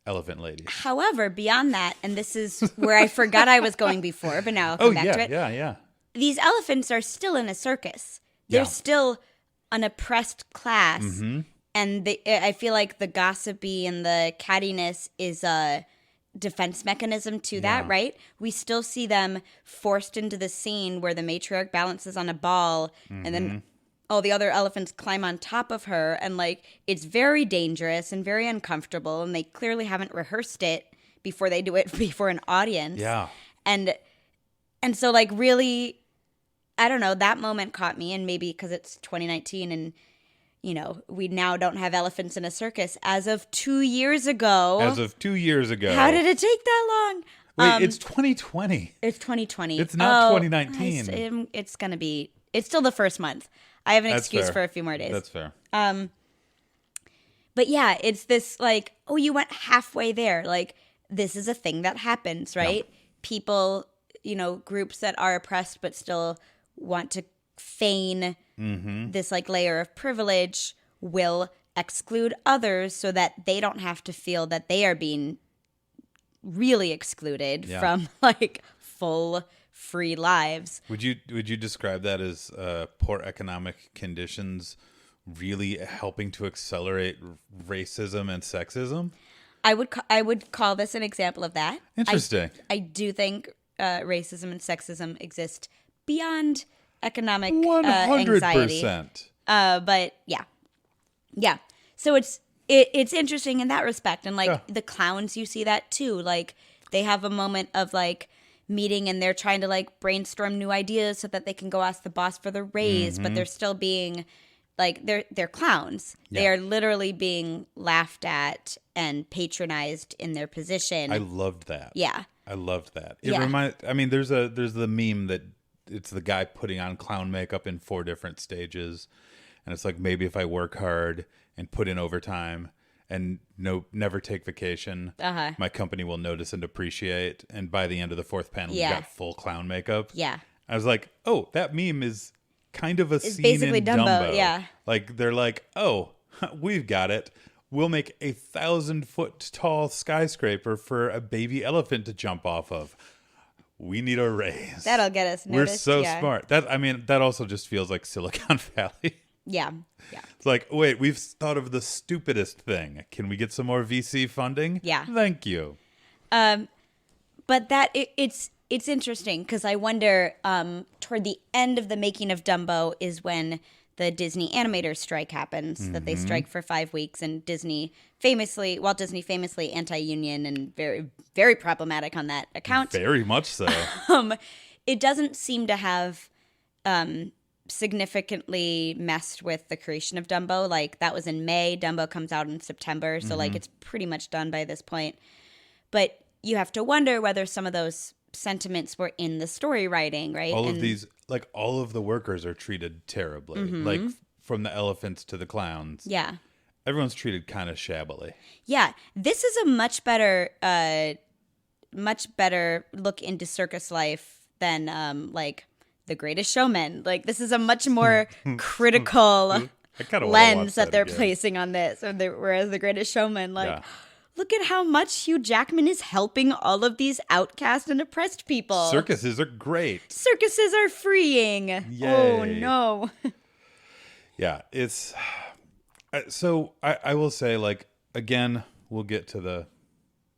elephant ladies. However, beyond that, and this is where I forgot I was going before, but now I'll come back to it. Yeah. These elephants are still in a circus. They're still an oppressed class. And I feel like the gossipy and the cattiness is defense mechanism to that, Yeah. right? We still see them forced into the scene where the matriarch balances on a ball and then all the other elephants climb on top of her, and like it's very dangerous and very uncomfortable, and they clearly haven't rehearsed it before they do it before an audience. Yeah. And so like really, I don't know, that moment caught me, and maybe because it's 2019 and you know, we now don't have elephants in a circus as of 2 years ago. As of 2 years ago. How did it take that long? Wait, it's 2020. It's 2020. It's not 2019. It's going to be, it's still the first month. I have an That's excuse fair. for a few more days. That's fair. But yeah, it's this like, oh, you went halfway there. Like, this is a thing that happens, right? People, you know, groups that are oppressed but still want to feign this like layer of privilege will exclude others so that they don't have to feel that they are being really excluded from like full free lives. Would you describe that as poor economic conditions really helping to accelerate racism and sexism? I would call this an example of that. Interesting. I do think racism and sexism exist beyond economic 100%. anxiety. But yeah. So it's interesting in that respect, and like the clowns, you see that too. Like they have a moment of like meeting, and they're trying to like brainstorm new ideas so that they can go ask the boss for the raise, but they're still being like they're clowns. Yeah. They are literally being laughed at and patronized in their position. I loved that. Yeah. I loved that. I mean, there's the meme that it's the guy putting on clown makeup in 4 different stages, and it's like, maybe if I work hard and put in overtime and never take vacation, my company will notice and appreciate. And by the end of the 4th panel, you got full clown makeup. Yeah. I was like, oh, that meme is kind of a scene basically in Dumbo, yeah. Like they're like, oh, we've got it. We'll make 1,000-foot tall skyscraper for a baby elephant to jump off of. We need a raise. That'll get us noticed. We're so smart. That also just feels like Silicon Valley. Yeah. It's like, wait, we've thought of the stupidest thing. Can we get some more VC funding? Yeah. Thank you. But that it's interesting because I wonder toward the end of the making of Dumbo is when the Disney animators strike happens, that they strike for 5 weeks, and Walt Disney famously anti-union and very, very problematic on that account. Very much so. It doesn't seem to have significantly messed with the creation of Dumbo. Like that was in May. Dumbo comes out in September. So like it's pretty much done by this point. But you have to wonder whether some of those sentiments were in the story writing, right? All of the workers are treated terribly. Like from the elephants to the clowns. Yeah. Everyone's treated kind of shabbily. Yeah. This is a much better look into circus life than like The Greatest Showman. Like this is a much more critical lens that they're placing on this. Whereas The Greatest Showman, like, look at how much Hugh Jackman is helping all of these outcast and oppressed people. Circuses are great. Circuses are freeing. Yay. Oh, no. Yeah, it's... So I will say, like, again, we'll get to the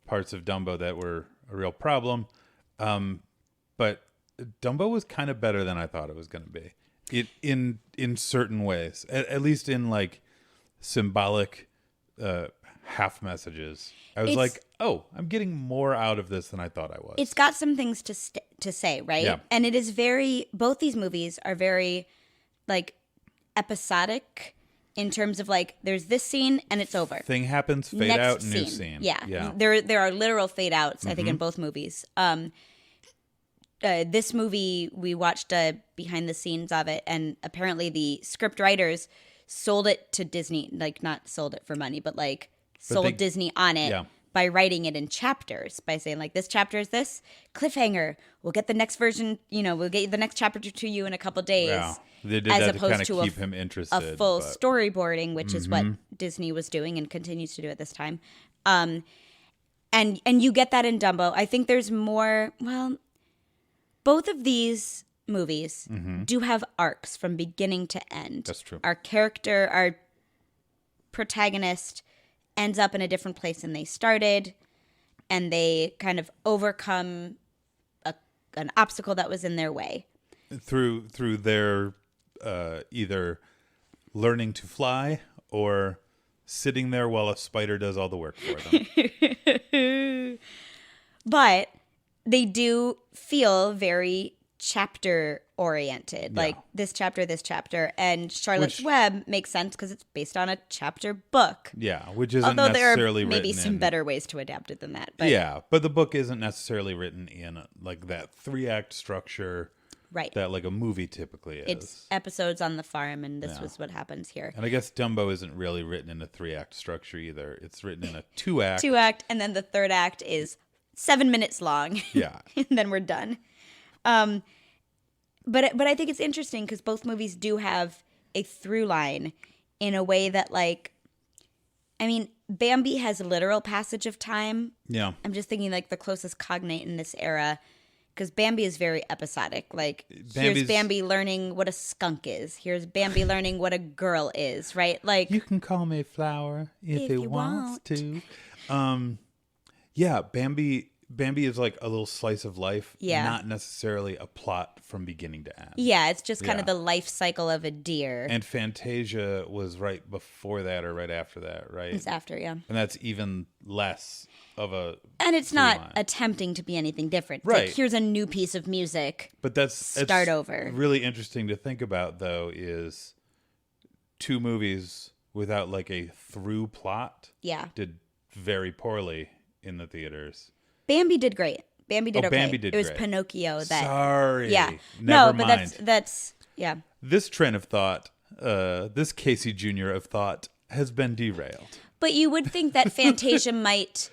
parts of Dumbo that were a real problem. But Dumbo was kind of better than I thought it was going to be. In certain ways. At least in, like, symbolic half messages. I was like, oh, I'm getting more out of this than I thought I was. It's got some things to say, right? Yeah. And it is both these movies are very, like, episodic in terms of, like, there's this scene and it's over. Thing happens, fade Next out, scene. new scene. Yeah. There are literal fade outs, I think, in both movies. This movie, we watched behind the scenes of it, and apparently the script writers sold it to Disney, like, not sold it for money, but, like, sold Disney on it by writing it in chapters, by saying, like, this chapter is this, cliffhanger, we'll get the next version, we'll get the next chapter to you in a couple days. Yeah. They did that to kind of keep him interested. A full storyboarding, which is what Disney was doing and continues to do at this time. And you get that in Dumbo. I think there's more, well, both of these movies do have arcs from beginning to end. That's true. Our protagonist ends up in a different place than they started. and they kind of overcome an obstacle that was in their way. Through their either learning to fly or sitting there while a spider does all the work for them. But they do feel very chapter oriented, like this chapter, and Charlotte's Web makes sense because it's based on a chapter book. Yeah, which isn't Although there necessarily are maybe written some in, better ways to adapt it than that. But yeah, but the book isn't necessarily written in like that 3-act structure, right, that like a movie typically is. It's episodes on the farm, and this was what happens here. And I guess Dumbo isn't really written in a 3-act structure either. It's written in a 2-act. 2-act, and then the 3rd act is 7 minutes long. Yeah, and then we're done. But I think it's interesting because both movies do have a through line in a way that, like, I mean, Bambi has a literal passage of time. Yeah. I'm just thinking like the closest cognate in this era, because Bambi is very episodic. Like, here's Bambi learning what a skunk is. Here's Bambi learning what a girl is, right? Like, you can call me Flower if it wants to. Yeah, Bambi is like a little slice of life, not necessarily a plot from beginning to end. Yeah, it's just kind of the life cycle of a deer. And Fantasia was right before that or right after that, right? It's after, yeah. And that's even less of a... And it's not attempting to be anything different. It's right. like, here's a new piece of music. But that's... Start over. Really interesting to think about, though, is 2 movies without like a through plot did very poorly in the theaters. Bambi did great. Bambi did okay. Bambi did it was great. Pinocchio that... Sorry. Yeah. Never but mind. that's... Yeah. This train of thought, this Casey Jr. of thought, has been derailed. But you would think that Fantasia might...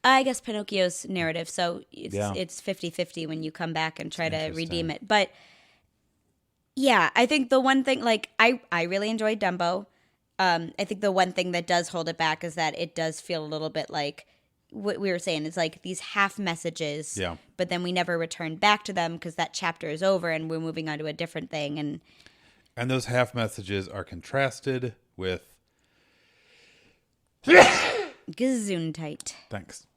I guess Pinocchio's narrative, so it's 50-50 when you come back and try to redeem it. But yeah, I think the one thing... Like, I really enjoyed Dumbo. I think the one thing that does hold it back is that it does feel a little bit like... What we were saying is like these half messages, but then we never return back to them because that chapter is over and we're moving on to a different thing. And those half messages are contrasted with Gesundheit. Thanks.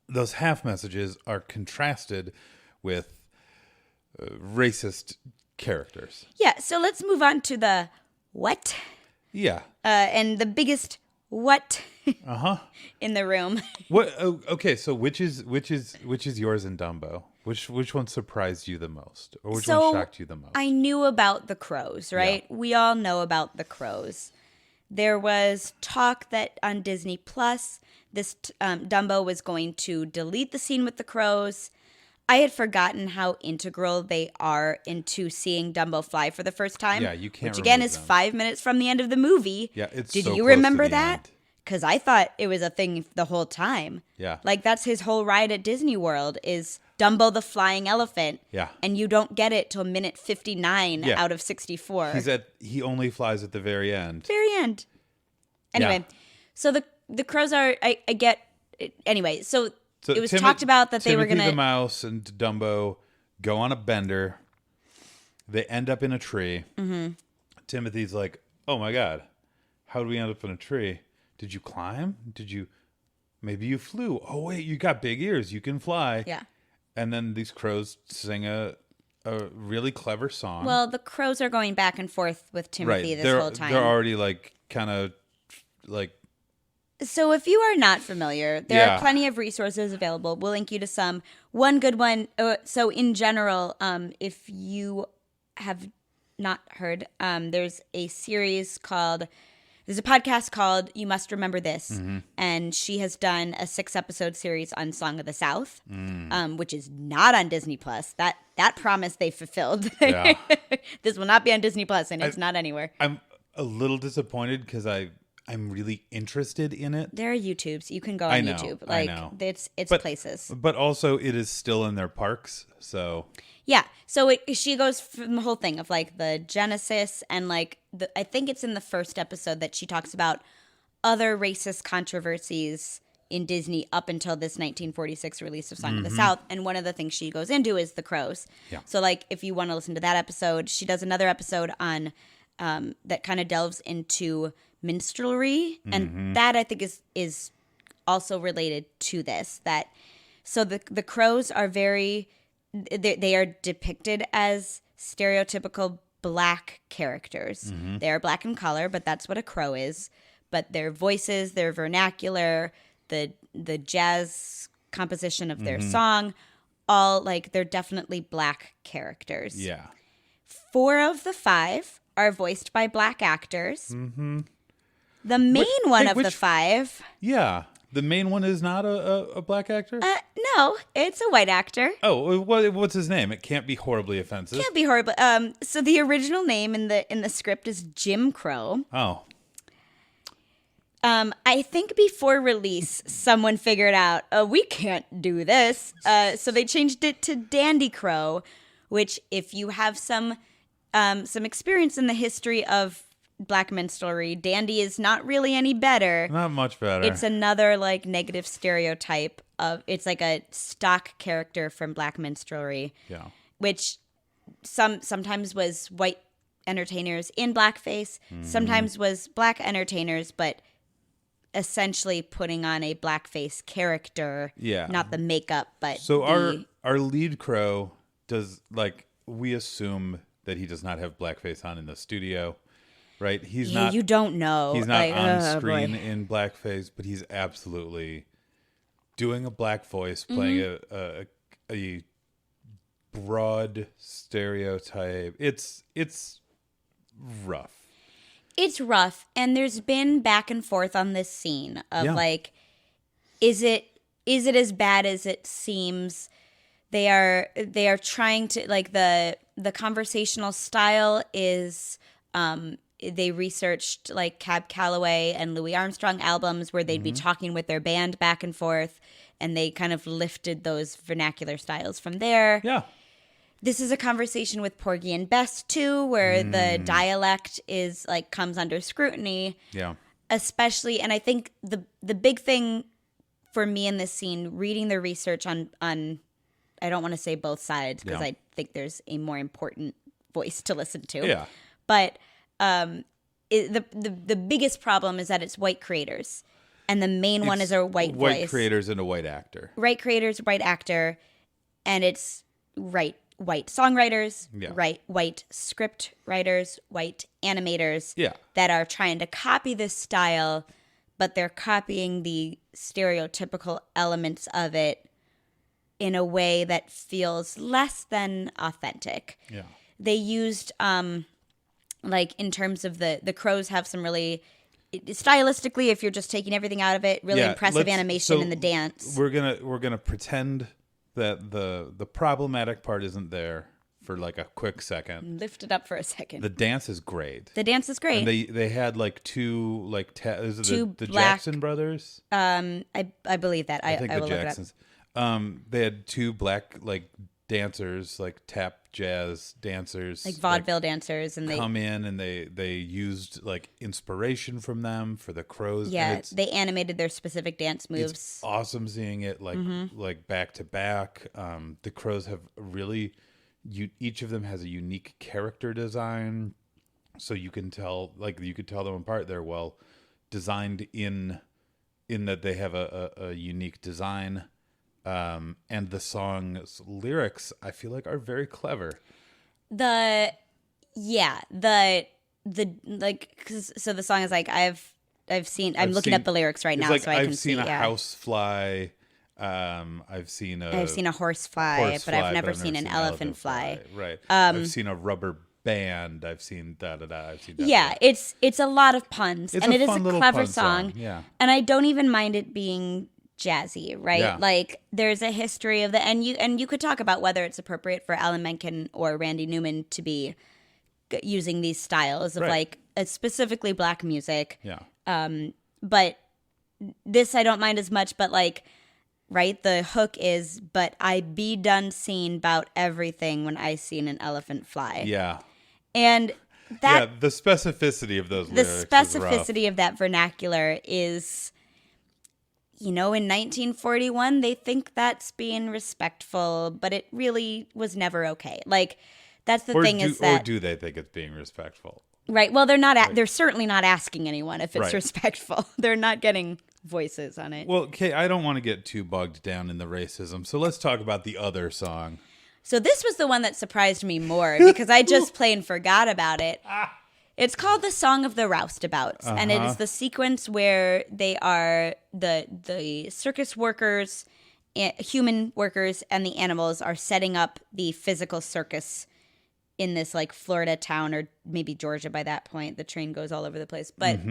Those half messages are contrasted with racist characters. Yeah, so let's move on to the what. Yeah. And the biggest what in the room. What? Oh, okay, so which is yours in Dumbo? Which one surprised you the most, or which one shocked you the most? I knew about the crows, right? Yeah. We all know about the crows. There was talk that on Disney Plus, this Dumbo was going to delete the scene with the crows. I had forgotten how integral they are into seeing Dumbo fly for the first time. Yeah, you can't. Which again is 5 minutes from the end of the movie. Yeah, it's Did so you close remember to the that? end. Because I thought it was a thing the whole time. Yeah, like that's his whole ride at Disney World is Dumbo the flying elephant. Yeah, and you don't get it till minute 59 out of 64. He only flies at the very end. Very end. Anyway, so the crows are I get anyway. So it was talked about that they were going to... Timothy the Mouse and Dumbo go on a bender. They end up in a tree. Mm-hmm. Timothy's like, oh my God, how did we end up in a tree? Did you climb? Maybe you flew. Oh wait, you got big ears. You can fly. Yeah. And then these crows sing a really clever song. Well, the crows are going back and forth with Timothy this whole time. They're already like kind of like... So if you are not familiar, there are plenty of resources available. We'll link you to some. One good one. So in general, if you have not heard, there's a podcast called You Must Remember This. Mm-hmm. And she has done a 6-episode series on Song of the South, which is not on Disney Plus. That promise they fulfilled. Yeah. This will not be on Disney Plus, and it's not anywhere. I'm a little disappointed because I'm really interested in it. There are YouTubes. You can go on YouTube. Like, I know. It's places. But also it is still in their parks, so... Yeah. So she goes from the whole thing of like the genesis and like... I think it's in the first episode that she talks about other racist controversies in Disney up until this 1946 release of Song of the South. And one of the things she goes into is the crows. Yeah. So like if you want to listen to that episode, she does another episode on... that kind of delves into minstrelry, and that I think is also related to this. That so the crows are they are depicted as stereotypical Black characters. They are Black in color, but that's what a crow is. But their voices, their vernacular, the jazz composition of their song, all like they're definitely Black characters. Yeah. 4 of the 5 are voiced by Black actors. The main of the 5. Yeah. The main one is not a Black actor? No, it's a white actor. Oh, what's his name? It can't be horribly offensive. Can't be horrible. So the original name in the script is Jim Crow. Oh. I think before release, someone figured out, we can't do this. So they changed it to Dandy Crow, which, if you have some experience in the history of Black minstrelry, Dandy is not really any better. Not much better. It's another like negative stereotype of, it's like a stock character from Black minstrelry. Yeah. Which sometimes was white entertainers in blackface, sometimes was Black entertainers, but essentially putting on a blackface character. Yeah. Not the makeup, but so our lead crow does, like, we assume that he does not have blackface on in the studio. Right, he's not. You don't know. He's not on screen in blackface, but he's absolutely doing a Black voice, playing a broad stereotype. It's rough. It's rough, and there's been back and forth on this scene of like, is it as bad as it seems? They are trying to, like, the conversational style is. They researched like Cab Calloway and Louis Armstrong albums where they'd be talking with their band back and forth, and they kind of lifted those vernacular styles from there. Yeah. This is a conversation with Porgy and Bess too, where the dialect is like comes under scrutiny. Yeah. Especially, and I think the big thing for me in this scene, reading the research on I don't want to say both sides because I think there's a more important voice to listen to. Yeah. But the biggest problem is that it's white creators, and the main one is a white voice. White creators and a white actor. White creators, white actor, and it's white songwriters, white script writers, white animators that are trying to copy this style, but they're copying the stereotypical elements of it in a way that feels less than authentic. Yeah. They used like in terms of the crows have some really stylistically, if you're just taking everything out of it, really impressive animation in the dance. We're gonna pretend that the problematic part isn't there for like a quick second. Lift it up for a second. The dance is great. The dance is great. And they had like two the black, Jackson brothers. I believe that. I think I will look it up. They had 2 black like dancers, like tap jazz dancers, like vaudeville dancers, and they come in and they used like inspiration from them for the crows. Yeah, they animated their specific dance moves. It's awesome seeing it like back to back. The crows have really, each of them has a unique character design, so you could tell them apart. They're well designed in that they have a unique design. And the song's lyrics, I feel like, are very clever. So the song is like, I'm looking up the lyrics right now, like, so I can see. I've seen a house fly. I've seen a horse fly, but I've never seen an elephant fly. Right. I've seen a rubber band. I've seen da-da-da. I've seen that. Yeah, it's a lot of puns, and it is a clever song. Yeah. And I don't even mind it being jazzy, right? Yeah. Like there's a history of and you could talk about whether it's appropriate for Alan Menken or Randy Newman to be using these styles of like specifically Black music. Yeah. But this I don't mind as much, but like, right, the hook is, but I be done seen 'bout everything when I seen an elephant fly. Yeah. And that the specificity of those lyrics the specificity of that vernacular is, in 1941, they think that's being respectful, but it really was never okay. Like, that's the thing is that... Or do they think it's being respectful? Right. Well, they're certainly not asking anyone if it's respectful. They're not getting voices on it. Well, okay, I don't want to get too bogged down in the racism, so let's talk about the other song. So this was the one that surprised me more because I just plain forgot about it. It's called the Song of the Roustabouts, and it is the sequence where they are the circus workers, human workers, and the animals are setting up the physical circus in this like Florida town, or maybe Georgia by that point. The train goes all over the place. But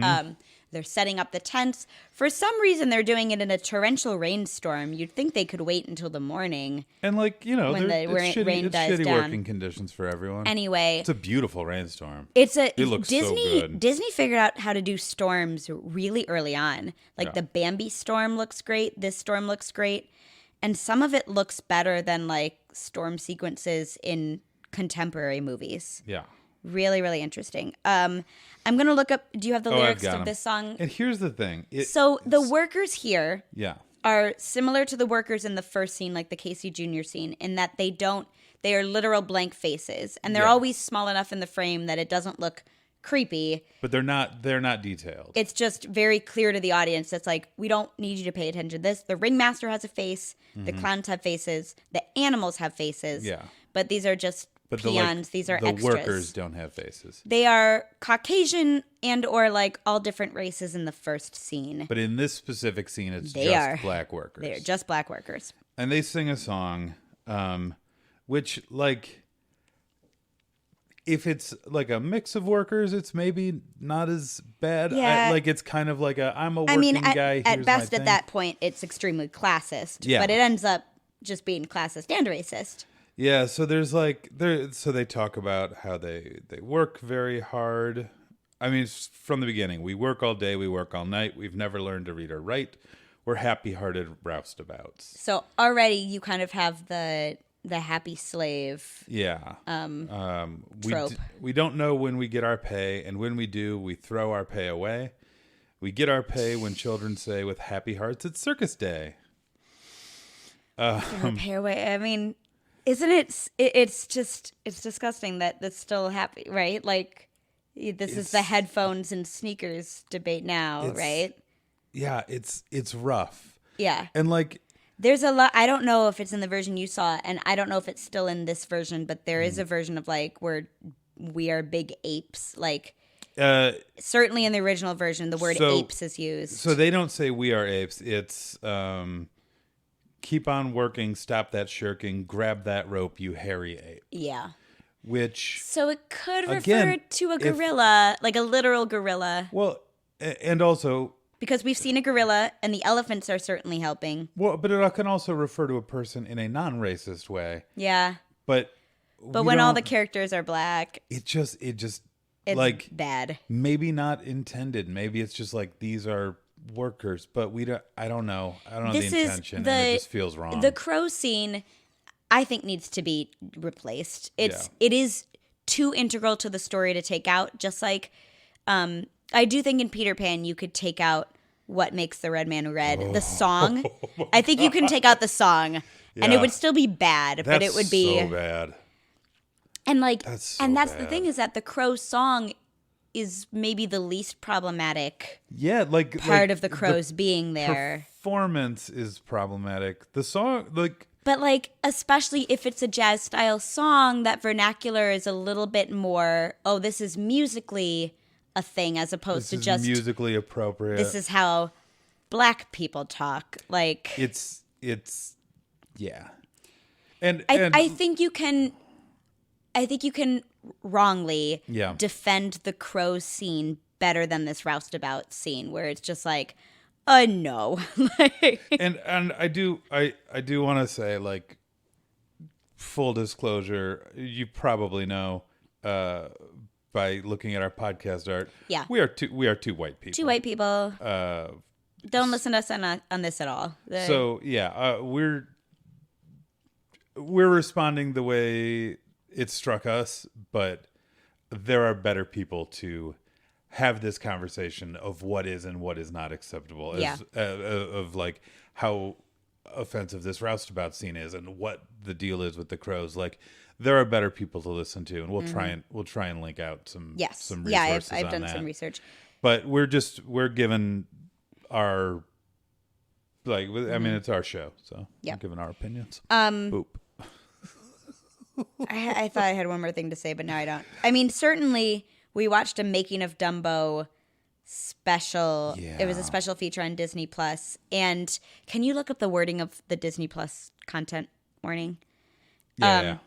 they're setting up the tents. For some reason, they're doing it in a torrential rainstorm. You'd think they could wait until the morning. And like, you know, when the rain dies shitty down. working conditions for everyone. Anyway. It's a beautiful rainstorm. It looks so good. Disney figured out how to do storms really early on. Like the Bambi storm looks great. This storm looks great. And some of it looks better than like storm sequences in contemporary movies. Yeah. Really, really interesting. I'm going to look up, do you have the lyrics of this song? And here's the thing. So the workers here are similar to the workers in the first scene, like the Casey Jr. scene, in that they are literal blank faces. And they're always small enough in the frame that it doesn't look creepy. But they're not detailed. It's just very clear to the audience. It's like, we don't need you to pay attention to this. The ringmaster has a face. The clowns have faces. The animals have faces. Yeah. But these are just peons. These are extras. The workers don't have faces. They are Caucasian and or like all different races in the first scene. But in this specific scene, it's black workers. They are just black workers. And they sing a song, which like, if it's like a mix of workers, it's maybe not as bad. Yeah. Like it's kind of like I'm a working guy. At best at that point, it's extremely classist. Yeah. But it ends up just being classist and racist. Yeah, so so they talk about how they work very hard. I mean, from the beginning, we work all day, we work all night. We've never learned to read or write. We're happy-hearted roustabouts. So already you kind of have the happy slave. Yeah. Trope. We don't know when we get our pay, and when we do, we throw our pay away. We get our pay when children say with happy hearts, it's circus day. Pay away. I mean, isn't it? It's disgusting that that's still happy, right? Like, this is the headphones and sneakers debate now, right? Yeah, it's rough. Yeah, and like, there's a lot. I don't know if it's in the version you saw, and I don't know if it's still in this version, but there is a version of like where we are big apes. Like, certainly in the original version, the word apes is used. So they don't say we are apes. It's keep on working, stop that shirking, grab that rope, you hairy ape. Yeah. So it could refer to a gorilla, like a literal gorilla. Well, and also, because we've seen a gorilla, and the elephants are certainly helping. Well, but it can also refer to a person in a non-racist way. Yeah. But when all the characters are black, it just it's like bad. Maybe not intended. Maybe it's just like these are workers, but I don't know the intention, and it just feels wrong. The crow scene, I think, needs to be replaced. It is too integral to the story to take out. Just like I do think in Peter Pan you could take out what makes the red man red. The song, I think you can take out the song, and it would still be bad, but it would be so bad. And like, that's the thing, is that the crow song is maybe the least problematic. Yeah, like part of the crows being there. Performance is problematic. The song, like, but like, especially if it's a jazz style song, that vernacular is a little bit more. Oh, this is musically a thing, as opposed to just musically appropriate. This is how black people talk. Like, it's yeah. And I think you can. I think you can wrongly defend the crow scene better than this roustabout scene, where it's just like, no. and I do want to say, like, full disclosure, you probably know by looking at our podcast art, we are two white people. Two white people. Don't listen to us on this at all. So we're responding the way it struck us, but there are better people to have this conversation of what is and what is not acceptable. Of like how offensive this roustabout scene is and what the deal is with the crows. Like, there are better people to listen to, and we'll try and link out some resources I've on done that. some research. But we're given our I mean, it's our show, so we're giving our opinions. Boop. I thought I had one more thing to say, but now I don't. I mean, certainly we watched a making of Dumbo special. Yeah. It was a special feature on Disney Plus. And can you look up the wording of the Disney Plus content warning? Yeah.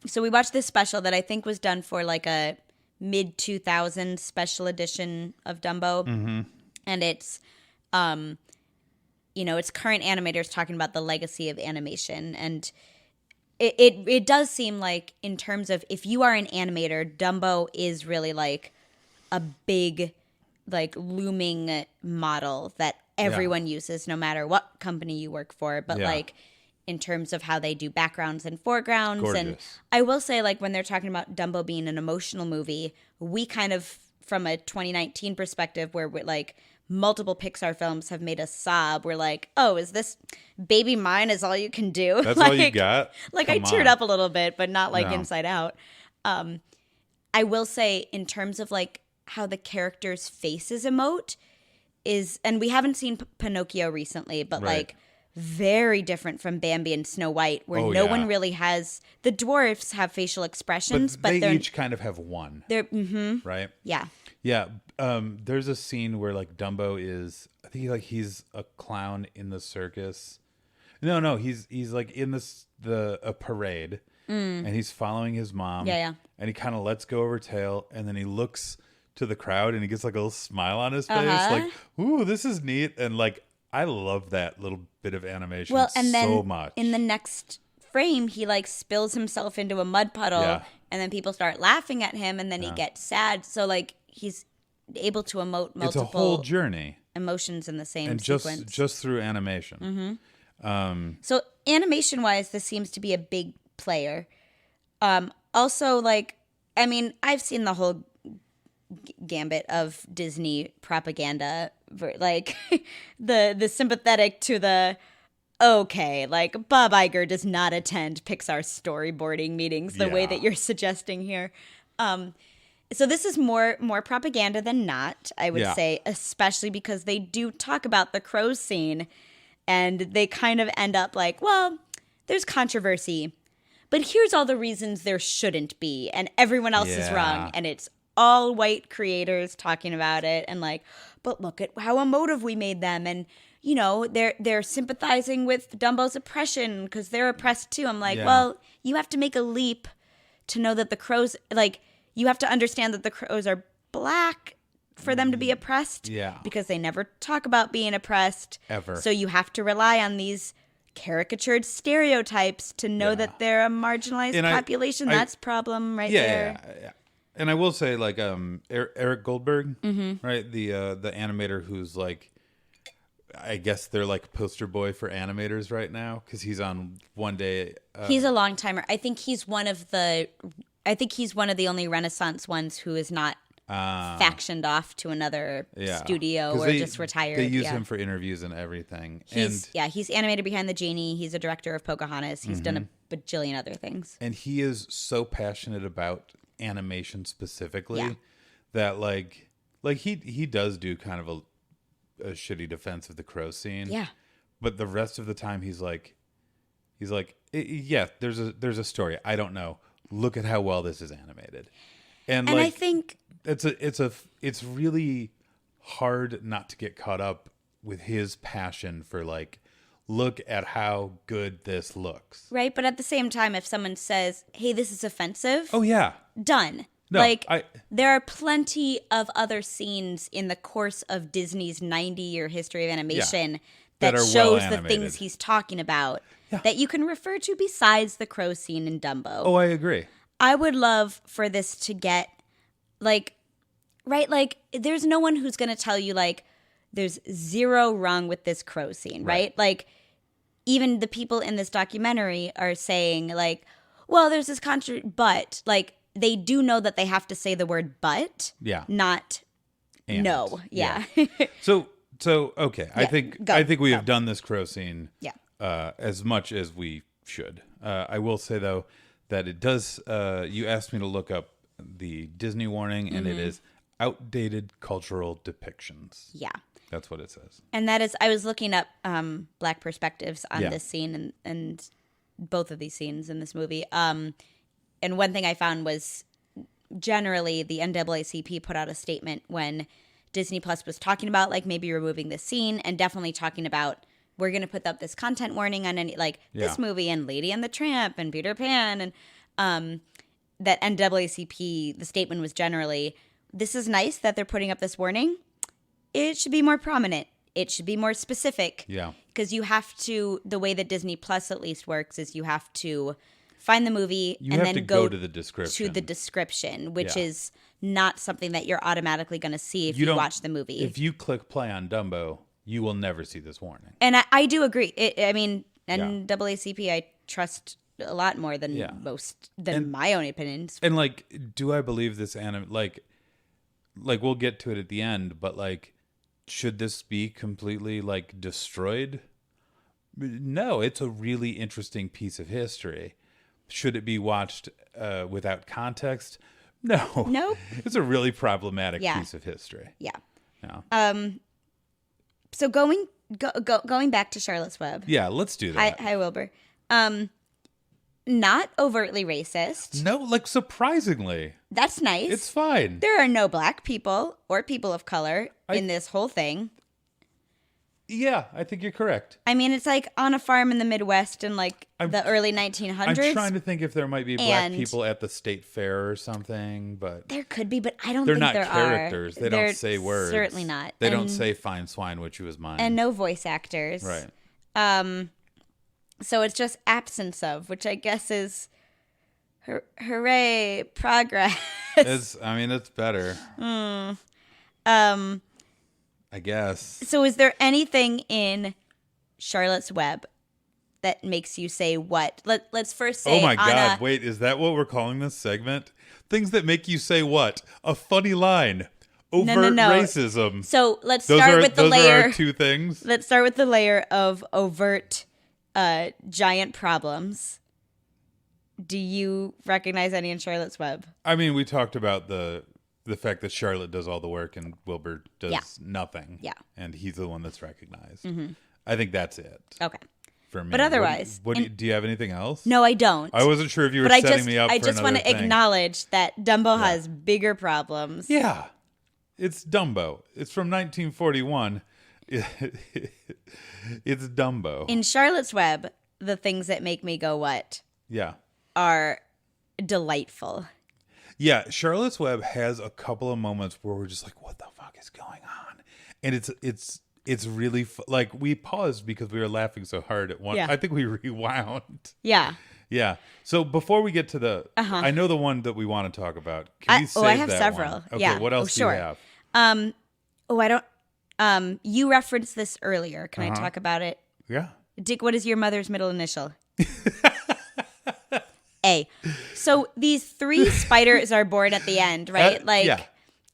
So we watched this special that I think was done for like a mid 2000s special edition of Dumbo. Mm-hmm. And it's, it's current animators talking about the legacy of animation. And it does seem like, in terms of, if you are an animator, Dumbo is really like a big, like, looming model that everyone uses, no matter what company you work for. But like, in terms of how they do backgrounds and foregrounds. Gorgeous. And I will say, like, when they're talking about Dumbo being an emotional movie, we kind of, from a 2019 perspective, where we're like, multiple Pixar films have made us sob. We're like, oh, is this Baby Mine is all you can do? That's like, all you got? Like, Come I teared on. up a little bit, but not like No. Inside Out. I will say, in terms of like how the characters' faces emote is, and we haven't seen Pinocchio recently, but Right. like very different from Bambi and Snow White, where Oh, no yeah. one really has, the dwarfs have facial expressions, but they they're each kind of have one, they're right? yeah. Yeah. There's a scene where like Dumbo is, I think he's a clown in the circus. No, he's like in a parade, and he's following his mom. Yeah. And he kind of lets go of her tail, and then he looks to the crowd, and he gets like a little smile on his face, like, "Ooh, this is neat." And like, I love that little bit of animation And then so much. in the next frame, he like spills himself into a mud puddle, and then people start laughing at him, and then he gets sad. So like, he's able to emote multiple it's a whole journey, emotions in the same and sequence. just through animation. So animation wise, this seems to be a big player. Also, like, I mean, I've seen the whole gambit of Disney propaganda, like the sympathetic to the, okay, like Bob Iger does not attend Pixar storyboarding meetings the way that you're suggesting here. So this is more propaganda than not, I would say, especially because they do talk about the crow scene, and they kind of end up like, well, there's controversy, but here's all the reasons there shouldn't be, and everyone else is wrong, and it's all white creators talking about it, and like, but look at how emotive we made them, and you know, they're sympathizing with Dumbo's oppression because they're oppressed too. I'm like, well, you have to make a leap to know that the crows, like, you have to understand that the crows are black for them to be oppressed. Yeah. Because they never talk about being oppressed. Ever. So you have to rely on these caricatured stereotypes to know that they're a marginalized population. That's problem right there. Yeah. And I will say, like, Eric Goldberg, right? The animator who's like, I guess they're like poster boy for animators right now, because he's on One Day. He's a long timer. I think he's one of the only Renaissance ones who is not factioned off to another studio or just retired. They use him for interviews and everything. He's animator behind the Genie. He's a director of Pocahontas. He's done a bajillion other things. And he is so passionate about animation specifically that like he does do kind of a shitty defense of the crow scene. Yeah. But the rest of the time he's like, there's a story. I don't know. Look at how well this is animated. And like, I think it's really hard not to get caught up with his passion for like, look at how good this looks. right, but at the same time, if someone says, "Hey, this is offensive," Oh yeah. done. No, like, there are plenty of other scenes in the course of Disney's 90-year history of animation That that are shows well the animated. things he's talking about that you can refer to besides the crow scene in Dumbo. Oh, I agree. I would love for this to get, like, right, like, there's no one who's going to tell you, like, there's zero wrong with this crow scene, right? Like, even the people in this documentary are saying, like, well, there's this but, like, they do know that they have to say the word but, not And. no. Yeah. So okay. I think we have done this crow scene Yeah. as much as we should. I will say though that it does. You asked me to look up the Disney warning, and it is outdated cultural depictions. Yeah. That's what it says. And that is, I was looking up Black perspectives on Yeah. this scene and both of these scenes in this movie. And one thing I found was generally the NAACP put out a statement when Disney Plus was talking about like maybe removing this scene, and definitely talking about we're going to put up this content warning on any like this movie and Lady and the Tramp and Peter Pan, and that NAACP, the statement was generally, this is nice that they're putting up this warning. It should be more prominent. It should be more specific. Yeah. Because you have to, the way that Disney Plus at least works is you have to find the movie You and have then to go to the description. to the description, which Yeah. is not something that you're automatically going to see if you don't- watch the movie. If you click play on Dumbo, you will never see this warning. And I do agree. NAACP I trust a lot more than my own opinions. And like, do I believe this like we'll get to it at the end, but like, should this be completely like destroyed? No, it's a really interesting piece of history. Should it be watched without context? No. Nope. It's a really problematic piece of history. Yeah. No. So going back to Charlotte's Web. Yeah, let's do that. Hi, Wilbur. Not overtly racist. No, like surprisingly. That's nice. It's fine. There are no black people or people of color in this whole thing. Yeah, I think you're correct. I mean, it's like on a farm in the Midwest in like the early 1900s. I'm trying to think if there might be black people at the state fair or something, but there could be, but I don't they're think not there characters. are. They They're don't say words. Certainly not. They don't say "fine swine, which was mine." And no voice actors. Right. So it's just absence of, which I guess is hooray, progress. It's better. I guess. So is there anything in Charlotte's Web that makes you say what? Let's first say, Oh my God, wait, is that what we're calling this segment? Things that make you say what? A funny line. Overt No. racism. So let's start with the those layer. are our two things. Let's start with the layer of overt giant problems. Do you recognize any in Charlotte's Web? I mean, we talked about the fact that Charlotte does all the work and Wilbur does nothing. Yeah. And he's the one that's recognized. I think that's it. Okay. For me. But otherwise... do you have anything else? No, I don't. I wasn't sure if you were setting me up for I just want to acknowledge that Dumbo has bigger problems. Yeah. It's Dumbo. It's from 1941. It's Dumbo. In Charlotte's Web, the things that make me go what Yeah. are delightful. Yeah, Charlotte's Web has a couple of moments where we're just like, what the fuck is going on? And it's really like we paused because we were laughing so hard at one. Yeah. I think we rewound. Yeah. Yeah. So before we get to the, I know the one that we want to talk about. Can you save I have that several. one? Okay. Yeah. What else do Sure. you have? I don't. You referenced this earlier. Can I talk about it? Yeah. Dick, what is your mother's middle initial? A. So these 3 spiders are born at the end, right? yeah.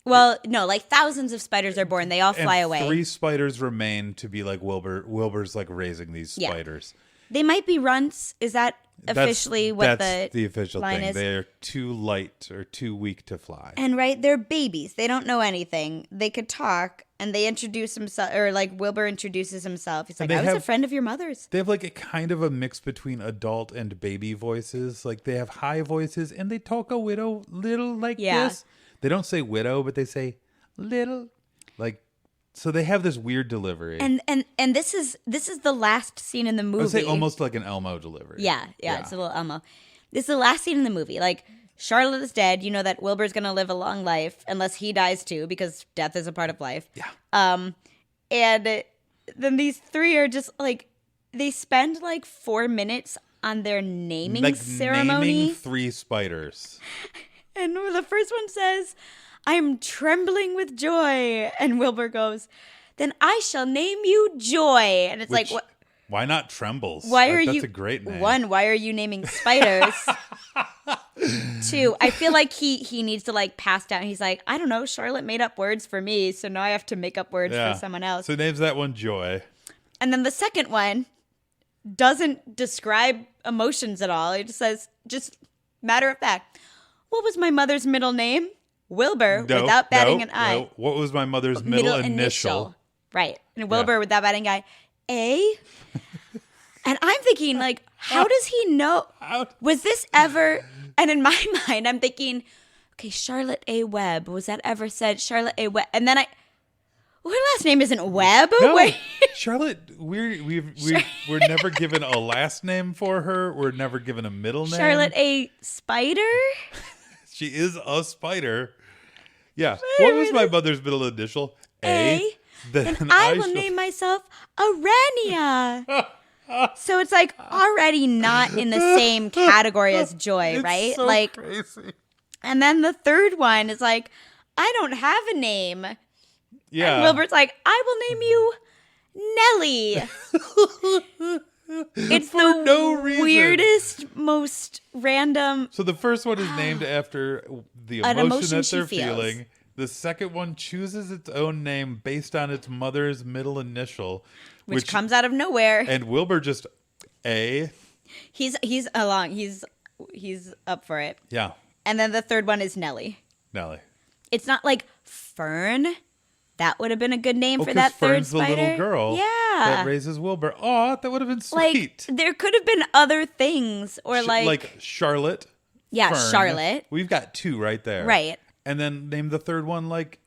Well, no, like thousands of spiders are born. They all fly And away. 3 spiders remain to be like Wilbur. Wilbur's like raising these spiders. They might be runts. Is that officially what that's the official line thing? is? They're too light or too weak to fly. And right, they're babies. They don't know anything. They could talk, and they introduce himself, or like Wilbur introduces himself. He's like, I was a friend of your mother's. They have like a kind of a mix between adult and baby voices. Like they have high voices and they talk a little like this. They don't say widow, but they say little. Like, so they have this weird delivery. And this is the last scene in the movie. I would say almost like an Elmo delivery. Yeah, it's a little Elmo. This is the last scene in the movie. Like, Charlotte is dead. You know that Wilbur's going to live a long life unless he dies too, because death is a part of life. Yeah. And then these 3 are just like, they spend like 4 minutes on their naming ceremony. Naming 3 spiders. And the first one says, I'm trembling with joy. And Wilbur goes, then I shall name you Joy. And it's like, what? Why not Trembles? Why are That's you? a great name. 1, why are you naming spiders? 2, I feel like he needs to like pass down. He's like, I don't know. Charlotte made up words for me, so now I have to make up words for someone else. So names that one Joy. And then the second one doesn't describe emotions at all. It just says, just Matter of fact. What was my mother's middle name? Wilbur, without batting an eye. No. What was my mother's middle initial? Right. And Wilbur, without batting an eye. A? And I'm thinking, like, how does he know? Was this ever... And in my mind, I'm thinking, okay, Charlotte A. Webb. Was that ever said? Charlotte A. Webb. And then her last name isn't Webb? No, Wait. Charlotte, we're never given a last name for her. We're never given a middle name. Charlotte A. Spider? She is a spider. Yeah. What was my mother's middle initial? A. Then I will name myself Arania. So it's like already not in the same category as Joy, right? So like crazy. And then the third one is like, I don't have a name. Yeah. And Wilbur's like, I will name you Nellie. It's For the no reason. weirdest, most random. So the first one is named after the An emotion emotion that she they're feels. feeling. The second one chooses its own name based on its mother's middle initial, Which comes out of nowhere. And Wilbur just A. He's along. He's up for it. Yeah. And then the third one is Nellie. Nellie. It's not like Fern. That would have been a good name for 'Cause that third Fern's spider. the little girl that raises Wilbur. Oh, that would have been sweet. Like there could have been other things, or like Charlotte. Yeah, Fern. Charlotte. We've got two right there. Right. And then name the third one like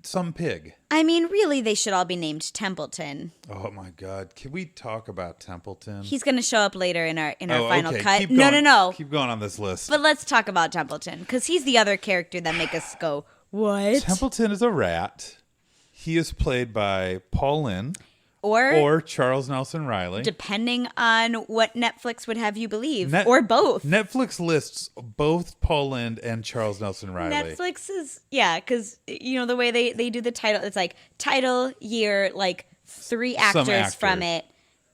some pig. I mean, really, they should all be named Templeton. Oh my God! Can we talk about Templeton? He's going to show up later in our final okay. cut. Keep No. going. Keep going on this list. But let's talk about Templeton because he's the other character that make us go, what? Templeton is a rat. He is played by Paul Lynde or Charles Nelson Riley. Depending on what Netflix would have you believe, or both. Netflix lists both Paul Lynde and Charles Nelson Riley. Netflix is, because, the way they do the title, it's like title, year, like 3 actors from it,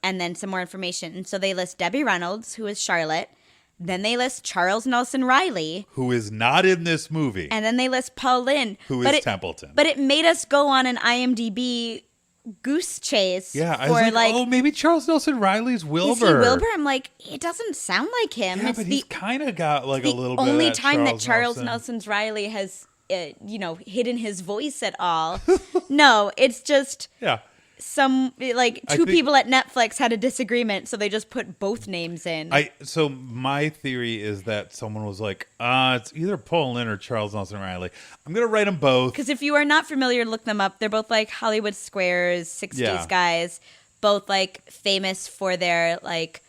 and then some more information. And so they list Debbie Reynolds, who is Charlotte. Then they list Charles Nelson Riley, who is not in this movie. And then they list Paul Lynde, who is Templeton. But it made us go on an IMDb goose chase. Yeah, I was like, oh, maybe Charles Nelson Riley's Wilbur. Is he Wilbur? I'm like, it doesn't sound like him. Yeah, it's but he's kind of got like a little bit. The only of time that Charles Charles Nelson's Riley has, hidden his voice at all. No, it's just some two people at Netflix had a disagreement, so they just put both names in. So my theory is that someone was like, it's either Paul Lynde or Charles Nelson Riley. I'm gonna write them both. Because if you are not familiar, look them up. They're both like Hollywood Squares, 60s guys, both like famous for their like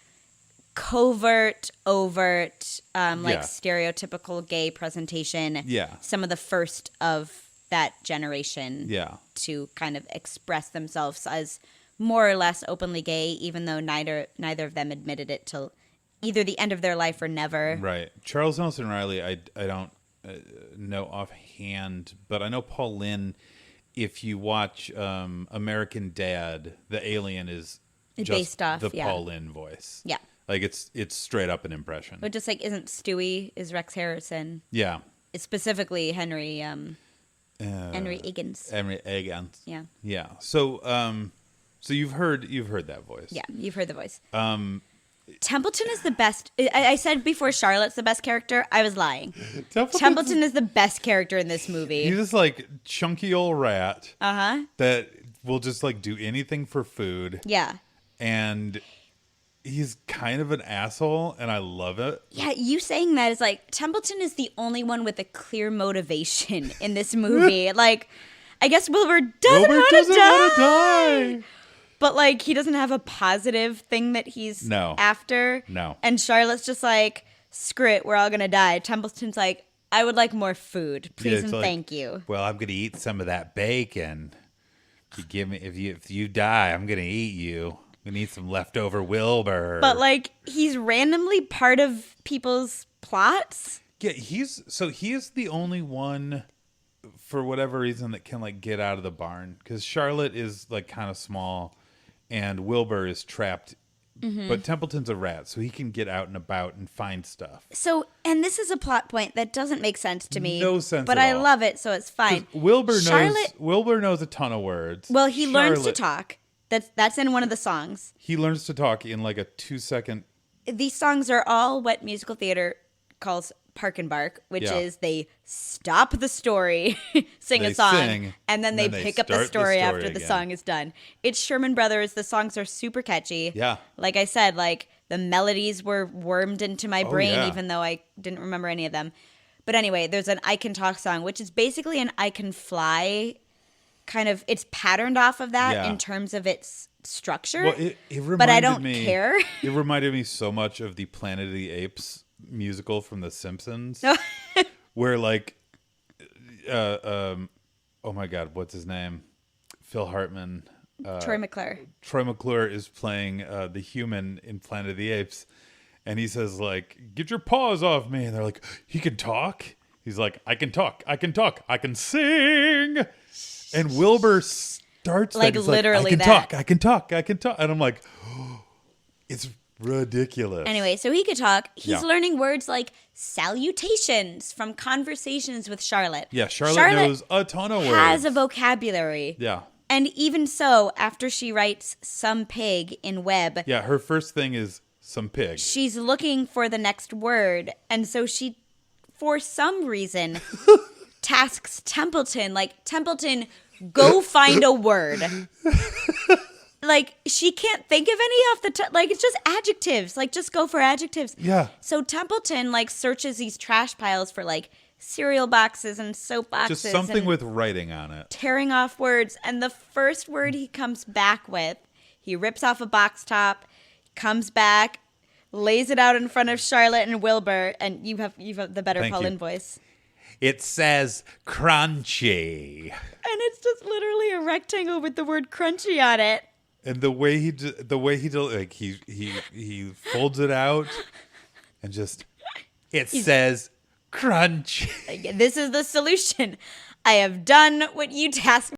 covert, overt, stereotypical gay presentation. Yeah. Some of the first of that generation. Yeah. To kind of express themselves as more or less openly gay, even though neither of them admitted it till either the end of their life or never. Right. Charles Nelson Riley, I don't know offhand, but I know Paul Lynde. If you watch American Dad, the alien is just based off the Paul Lynde voice. Yeah. Like it's straight up an impression. But just like isn't Stewie is Rex Harrison? Yeah. It's specifically Henry Higgins. Henry Higgins. Yeah. Yeah. So so you've heard that voice. Yeah, you've heard the voice. Templeton is the best. I said before Charlotte's the best character. I was lying. Templeton is the best character in this movie. He's this like chunky old rat. Uh-huh. That will just like do anything for food. Yeah. And he's kind of an asshole, and I love it. Yeah, you saying that is like Templeton is the only one with a clear motivation in this movie. Like, I guess Wilbur doesn't want to die. But like he doesn't have a positive thing that he's after. No. And Charlotte's just like, screw it, we're all gonna die. Templeton's like, I would like more food, please and thank you. Well, I'm gonna eat some of that bacon. You give me if you die, I'm gonna eat you. We need some leftover Wilbur. But like he's randomly part of people's plots. Yeah, he is the only one for whatever reason that can like get out of the barn, because Charlotte is like kind of small and Wilbur is trapped. Mm-hmm. But Templeton's a rat, so he can get out and about and find stuff. So, and this is a plot point that doesn't make sense to me. No sense but at I all. love it, so it's fine. Wilbur knows a ton of words. Well, he learns to talk. That's in one of the songs. He learns to talk in like a 2-second. These songs are all what musical theater calls Park and Bark, which Yeah. is they stop the story, sing They a song, sing, and then they pick up the start the story story after the again. song is done. It's Sherman Brothers. The songs are super catchy. Yeah. Like I said, like the melodies were wormed into my brain, yeah. even though I didn't remember any of them. But anyway, there's an I Can Talk song, which is basically an I Can Fly kind of, it's patterned off of that Yeah. in terms of its structure. Well, it reminded but I don't me, care. It reminded me so much of the Planet of the Apes musical from The Simpsons, where like, oh my God, what's his name? Phil Hartman. Troy McClure. Troy McClure is playing the human in Planet of the Apes, and he says like, "Get your paws off me!" And they're like, "He can talk." He's like, "I can talk. I can talk. I can sing." And Wilbur starts Like, that. He's literally I can that. talk. I can talk. I can talk. And I'm like, oh, it's ridiculous. Anyway, so he could talk. He's Yeah. learning words like salutations from conversations with Charlotte. Yeah, Charlotte knows a ton of words. Has a vocabulary. Yeah. And even so, after she writes some pig in web, Yeah, her first thing is some pig. she's looking for the next word. And so she, for some reason, tasks Templeton, like, Templeton, go find a word. Like, she can't think of any off the top. Like, it's just adjectives. Like, just go for adjectives. Yeah. So Templeton, like, searches these trash piles for, like, cereal boxes and soap boxes. Just something and with writing on it. tearing off words. And the first word he comes back with, he rips off a box top, comes back, lays it out in front of Charlotte and Wilbur. And you have the better Thank Cullen you. voice. It says crunchy. And it's just literally a rectangle with the word crunchy on it. And the way like he folds it out and just it says crunch. This is the solution. I have done what you tasked